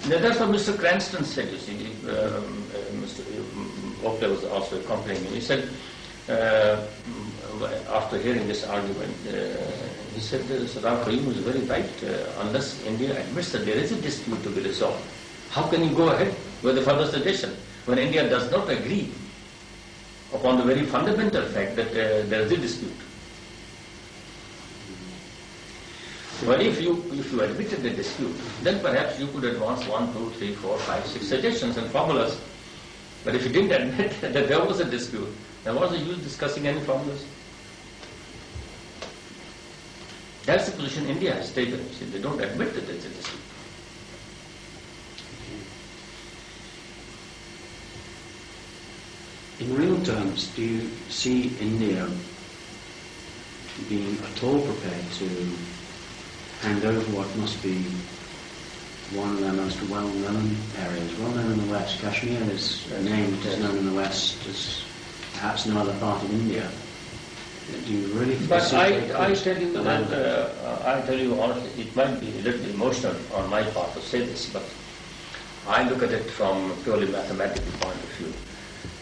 That's what Mr. Cranston said, you see. Mr. Oakley was also accompanying him. He said, after hearing this argument, he said, Sardar Qayyum was very right. Unless India admits that there is a dispute to be resolved, how can you go ahead with a further suggestion when India does not agree upon the very fundamental fact that there is a dispute? But if you admitted the dispute, then perhaps you could advance 1, 2, 3, 4, 5, 6 suggestions and formulas. But if you didn't admit that there was a dispute, then what's the use discussing any formulas? That's the position India has taken. See, they don't admit that there is a dispute. In real terms, do you see India being at all prepared to hand over what must be one of their most well-known areas, well-known in the West? Kashmir is a name that is known in the West as perhaps no other part of India. Do you really? But I tell you that I tell you honestly, it might be a little emotional on my part to say this, but I look at it from a purely mathematical point of view,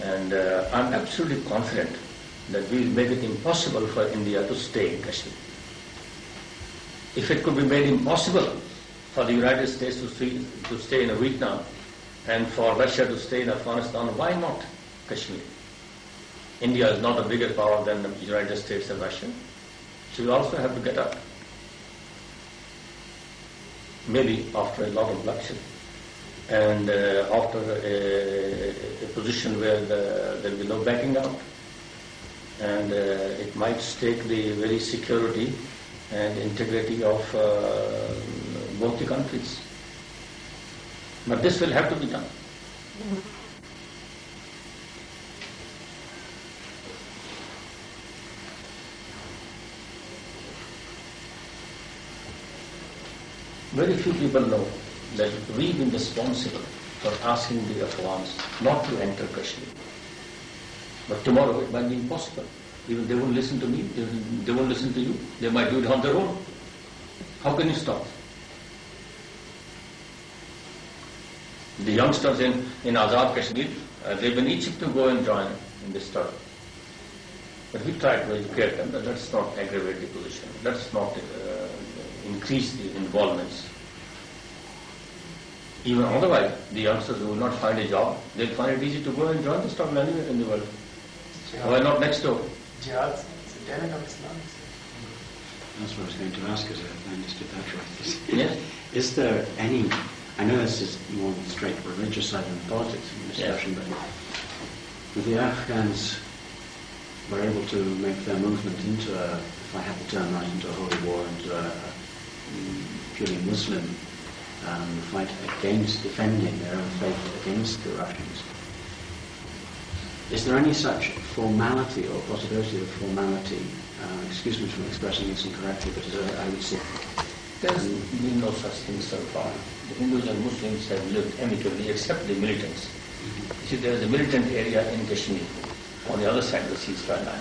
and I'm absolutely confident that we will make it impossible for India to stay in Kashmir. If it could be made impossible for the United States to stay in Vietnam and for Russia to stay in Afghanistan, why not Kashmir? India is not a bigger power than the United States and Russia. So you also have to get up. Maybe after a lot of bloodshed and after a position where there will be no backing out. And it might stake the very security and integrity of both the countries. But this will have to be done. Very few people know that we've been responsible for asking the Afghans not to enter Kashmir. But tomorrow it might be impossible. Even they won't listen to me, they won't listen to you. They might do it on their own. How can you stop? The youngsters in Azad Kashmir, they've been itching to go and join in this struggle. But we try to educate them that let's not aggravate the position. Let's not increase the involvements. Even otherwise, the youngsters who will not find a job, they'll find it easy to go and join the struggle anywhere in the world. Why not next door? Jihad is a tenet of Islam. That's what I was going to ask, as I understood that right. Yes. Is there any, I know this is more straight religious side than politics in the discussion, but if the Afghans were able to make their movement into a, if I have the term right, into a holy war, into a purely Muslim fight against defending their own faith against the Russians. Is there any such formality or possibility of formality? Excuse me for expressing this incorrectly, but as I would say, there's been no such thing so far. The Hindus and Muslims have lived amicably, except the militants. You see, there's a militant area in Kashmir, on the other side of the ceasefire line,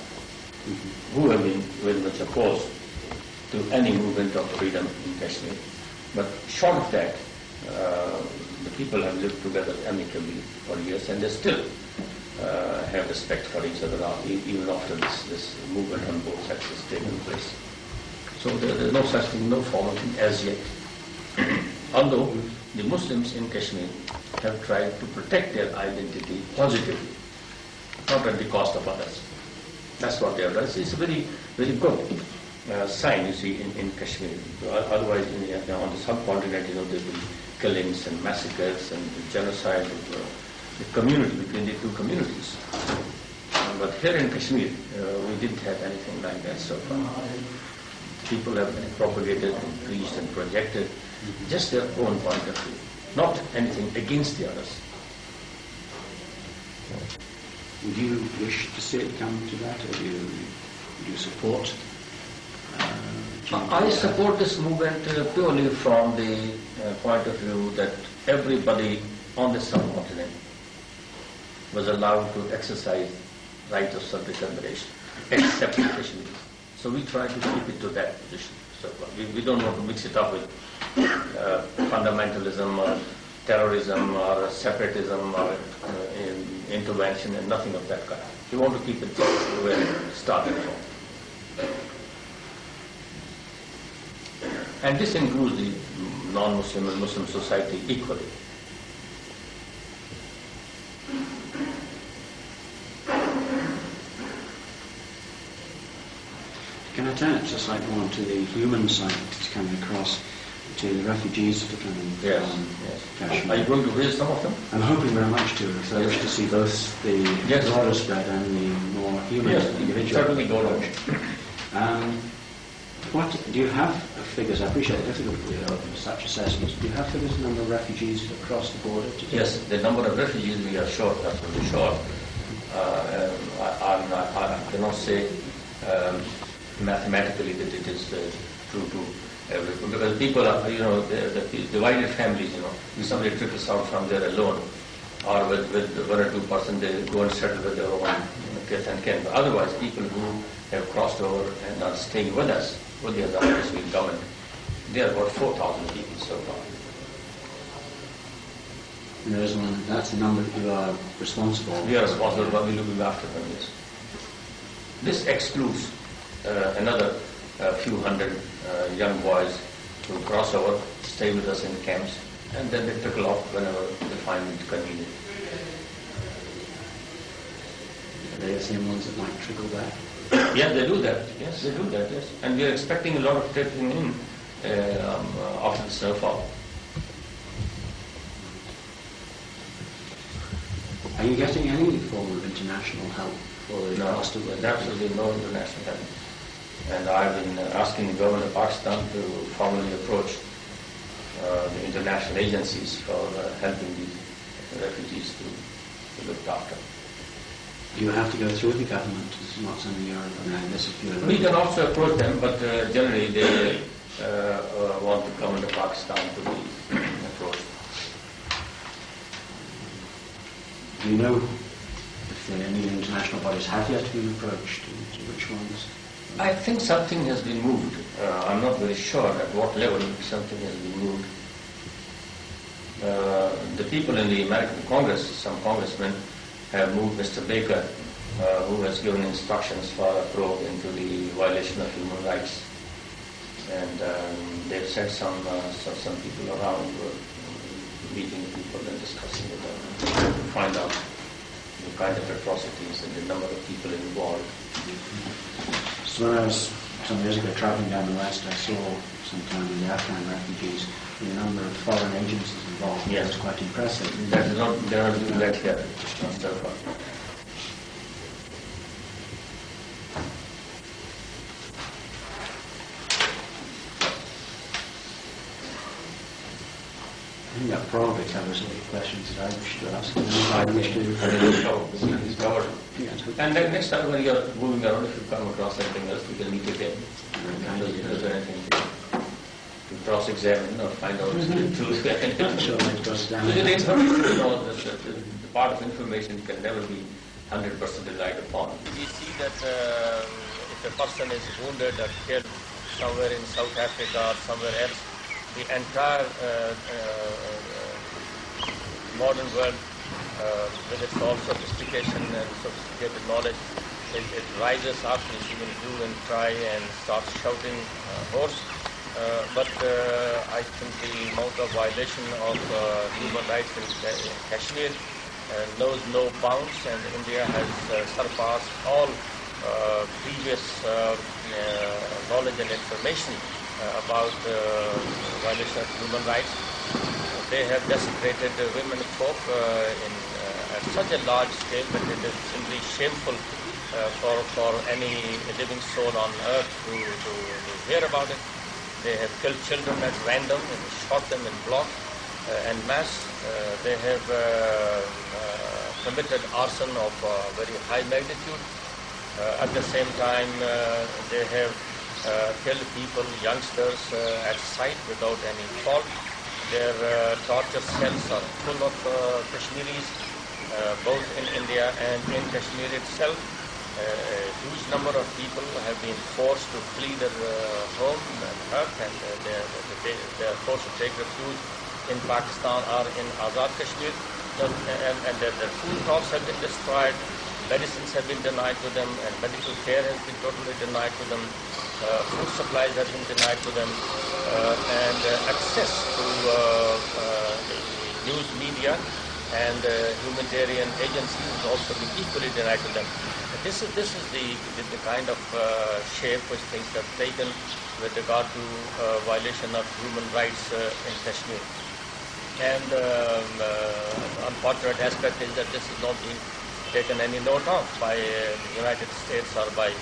who have been very much opposed to any movement of freedom in Kashmir. But short of that, the people have lived together amicably for years, and they still have respect for each other even after this movement on both sides has taken place. So there's no such thing, no formality as yet. Although the Muslims in Kashmir have tried to protect their identity positively, not at the cost of others. That's what they have done. It's a very, very good sign, you see, in Kashmir. Otherwise, on the subcontinent, there will be killings and massacres and genocide of the community, between the two communities. But here in Kashmir, we didn't have anything like that so far. People have propagated and preached and projected just their own point of view, not anything against the others. Would you wish to see it come to that, or do you support? I support this movement purely from the point of view that everybody on the subcontinent was allowed to exercise right of self-determination, except the Kashmiris. So we try to keep it to that position. So we don't want to mix it up with fundamentalism or terrorism or separatism or intervention and nothing of that kind. We want to keep it where it started from. And this includes the non-Muslim and Muslim society equally. Can I turn it just like more to the human side that's coming across, to the refugees that are coming from Kashmir? Are you going to visit some of them? I'm hoping very much to, because I wish to see both the broader spread and the more human individual. Certainly go on. What do you have figures? I appreciate the difficulty of such assessments. Do you have figures the number of refugees across the border today? Yes, the number of refugees we are short, absolutely short. I cannot say mathematically that it is true to everyone, because people are, the divided families, if somebody trickles out from there alone, or with 1 or 2 persons, they go and settle with their own kith and kin. But otherwise, people who have crossed over and are staying with us, with the other Kashmir government, there are about 4,000 people so far. And there is one, that's the number that you are responsible for. We are responsible, but we are looking after them, yes. This excludes another few hundred young boys who cross over, stay with us in camps, and then they trickle off whenever they find it convenient. Are they the same ones that might trickle back? Yeah, they do that. Yes, they do that, yes. And we are expecting a lot of trickling in after the snowfall. Are you getting any form of international help for the cost of it? Absolutely no international help. And I've been asking the government of Pakistan to formally approach the international agencies for helping these refugees to be looked after. Do you have to go through the government? This is not something we can also approach them, but generally they want the government of Pakistan to be approached. Do you know if any international bodies have yet been approached, and to which ones? I think something has been moved. I'm not very sure at what level something has been moved. The people in the American Congress, some congressmen, have moved Mr. Baker, who has given instructions for a probe into the violation of human rights. And they've sent some people around meeting people and discussing with them to find out the kind of atrocities and the number of people involved. So when I was some years ago traveling down the west, I saw sometime in the Afghan refugees, the number of foreign agencies involved. Yes. Was quite impressive. That is not, they are doing that here. So far. I think that probably covers all the questions that I wish to ask. And if I wish to... It's covered. And then next time when you're moving around, if you come across anything else, we can meet again. Is there anything to cross-examine or find out the truth? Sure, let's cross-examine. The information, you know, the part of information can never be 100% relied upon. We see that if a person is wounded or killed somewhere in South Africa or somewhere else, the entire modern world, with its all sophistication and sophisticated knowledge, it rises up and even do and try and start shouting hoarse. But I think the amount of violation of human rights in Kashmir knows no bounds, and India has surpassed all previous knowledge and information about violation of human rights. They have desecrated women folk at such a large scale that it is simply shameful for any living soul on earth to hear about it. They have killed children at random and shot them in block en masse. They have committed arson of very high magnitude. At the same time, they have killed people, youngsters, at sight without any fault. Their torture cells are full of Kashmiris, both in India and in Kashmir itself. A huge number of people have been forced to flee their home and earth, and they are forced to take refuge in Pakistan or in Azad Kashmir. And their food crops have been destroyed, medicines have been denied to them, and medical care has been totally denied to them. Food supplies have been denied to them, and access to news media and humanitarian agencies has also been equally denied to them. This is the kind of shape which things have taken with regard to violation of human rights in Kashmir. And unfortunate aspect is that this is not being taken any note of by the United States or by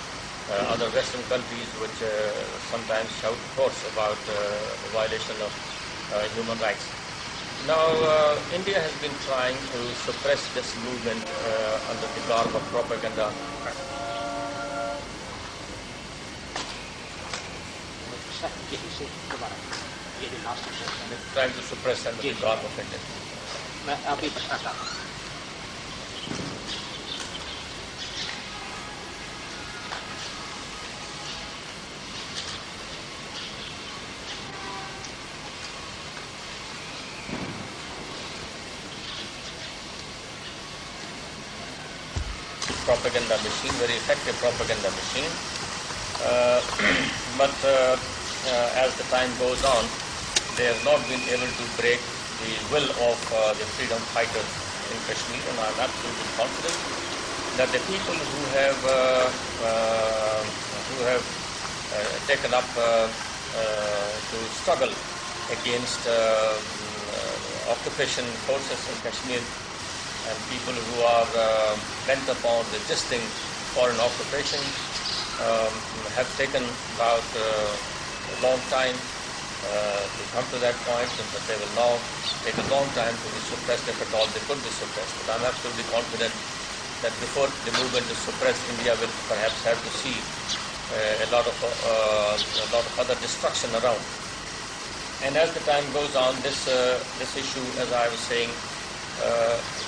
other Western countries, which sometimes shout hoarse about the violation of human rights. Now, India has been trying to suppress this movement under the garb of propaganda. Trying to suppress under the garb of India. Propaganda machine, very effective propaganda machine. But as the time goes on, they have not been able to break the will of the freedom fighters in Kashmir, and I am absolutely confident that the people who have taken up to struggle against occupation forces in Kashmir, and people who are bent upon resisting foreign occupation have taken about a long time to come to that point, but they will now take a long time to be suppressed, if at all they could be suppressed. But I'm absolutely confident that before the movement is suppressed, India will perhaps have to see a lot of other destruction around. And as the time goes on, this issue, as I was saying,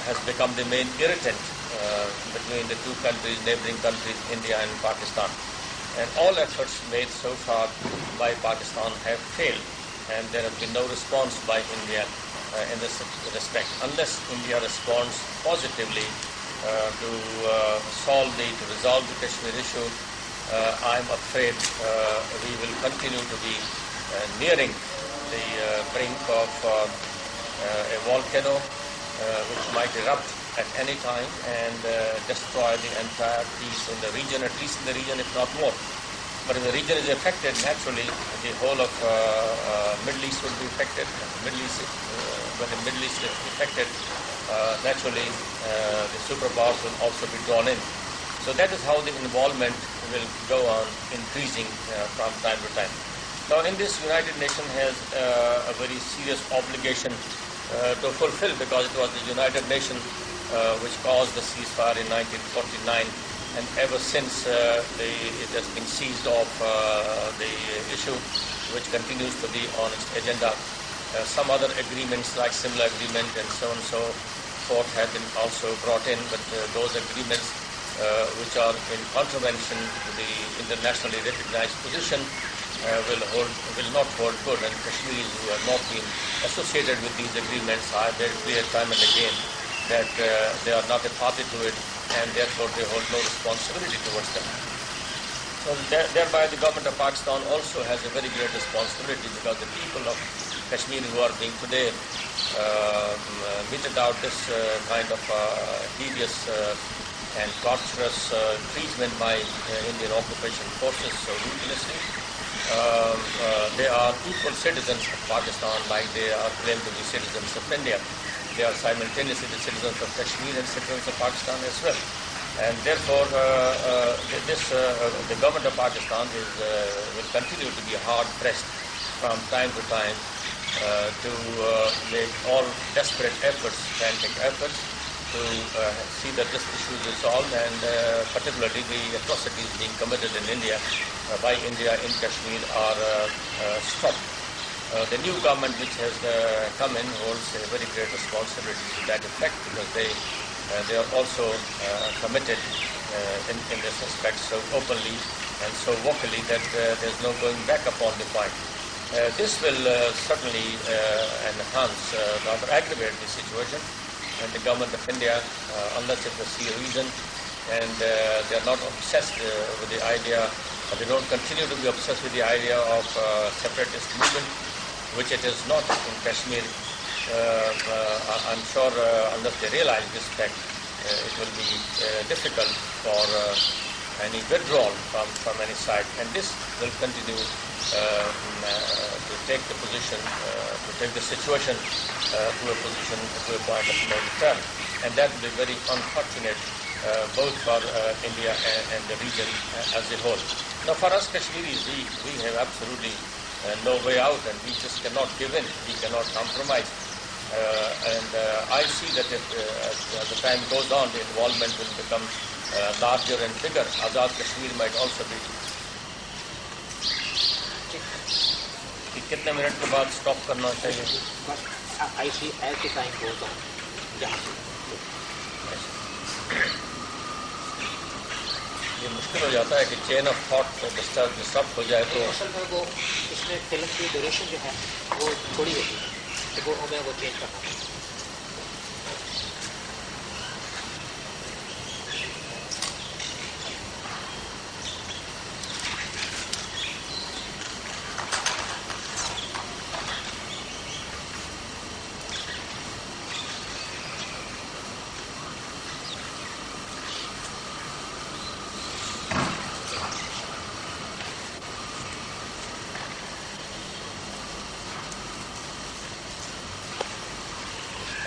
has become the main irritant between the two countries, neighboring countries, India and Pakistan. And all efforts made so far by Pakistan have failed, and there has been no response by India in this respect. Unless India responds positively to resolve the Kashmir issue, I'm afraid we will continue to be nearing the brink of a volcano which might erupt at any time and destroy the entire peace in the region, at least in the region, if not more. But if the region is affected, naturally, the whole of Middle East will be affected. When the Middle East is affected, naturally, the superpowers will also be drawn in. So that is how the involvement will go on increasing from time to time. Now, in this, United Nations has a very serious obligation to fulfill, because it was the United Nations which caused the ceasefire in 1949, and ever since it has been seized off the issue, which continues to be on its agenda. Some other agreements, like similar agreement and so on and so forth, have been also brought in, but those agreements which are in contravention to the internationally recognized position will not hold good, and Kashmiris who have not been associated with these agreements are very clear time and again that they are not a party to it, and therefore they hold no responsibility towards them. So thereby the government of Pakistan also has a very great responsibility, because the people of Kashmir who are being today meted out this kind of hideous and torturous treatment by Indian occupation forces so ruthlessly. They are equal citizens of Pakistan, like they are claimed to be citizens of India. They are simultaneously the citizens of Kashmir and citizens of Pakistan as well. And therefore, the government of Pakistan will continue to be hard pressed from time to time to make all desperate efforts, frantic efforts, to see that this issue is resolved, and particularly the atrocities being committed in India by India in Kashmir are stopped. The new government which has come in holds a very great responsibility to that effect, because they are also committed in this respect so openly and so vocally that there's no going back upon the point. This will certainly enhance, rather aggravate the situation, and the government of India, unless it will see a reason, and they are not obsessed with the idea, or they don't continue to be obsessed with the idea of separatist movement, which it is not in Kashmir. I'm sure unless they realize this fact, it will be difficult for any withdrawal from any side, and this will continue to take the position, to take the situation to a point of no return, and that will be very unfortunate both for India and the region as a whole. Now, for us Kashmiris, we have absolutely no way out, and we just cannot give in, we cannot compromise. And I see that if, as the time goes on, the involvement will become larger and bigger. Azad Kashmir might also be. कितने minute के बाद stop करना चाहिए? I see as the time goes on. ये मुश्किल हो जाता है कि चेन ऑफ थॉट डिस्टर्ब हो जाए तो असल में वो इसमें फिल्म की ड्यूरेशन जो है वो थोड़ी होती है, तो वो हमें वो चेंज करना है.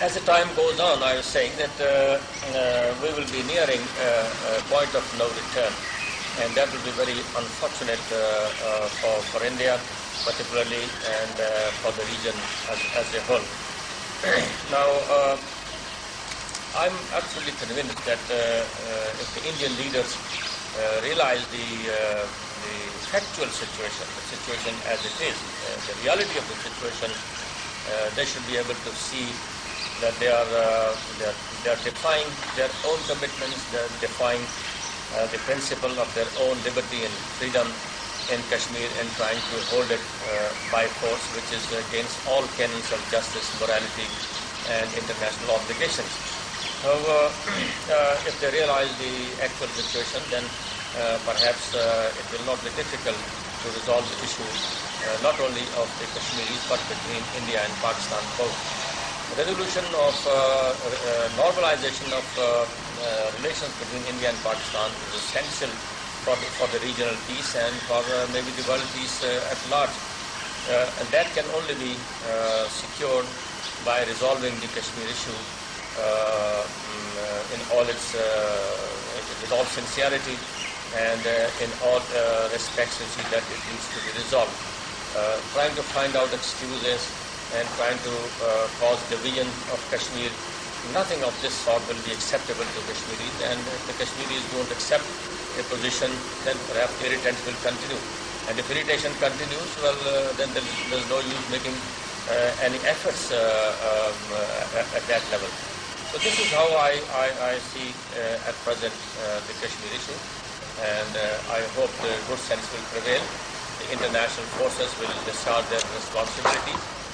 As the time goes on, I was saying that we will be nearing a point of no return, and that will be very unfortunate for India particularly, and for the region as a whole. Now, I'm absolutely convinced that if the Indian leaders realize the factual situation, the situation as it is, the reality of the situation, they should be able to see that they are defying their own commitments, they are defying the principle of their own liberty and freedom in Kashmir, and trying to hold it by force, which is against all canons of justice, morality, and international obligations. So, if they realize the actual situation, then perhaps it will not be difficult to resolve the issue, not only of the Kashmiris, but between India and Pakistan both. Resolution of normalization of relations between India and Pakistan is essential for the regional peace and for maybe the world peace at large. And that can only be secured by resolving the Kashmir issue in all its with all sincerity and in all respects that it needs to be resolved. Trying to find out excuses and trying to cause division of Kashmir. Nothing of this sort will be acceptable to Kashmiris, and if the Kashmiris don't accept a position, then perhaps irritation will continue. And if irritation continues, well, then there's no use making any efforts at that level. So this is how I see at present the Kashmir issue, and I hope the good sense will prevail. The international forces will discharge their responsibilities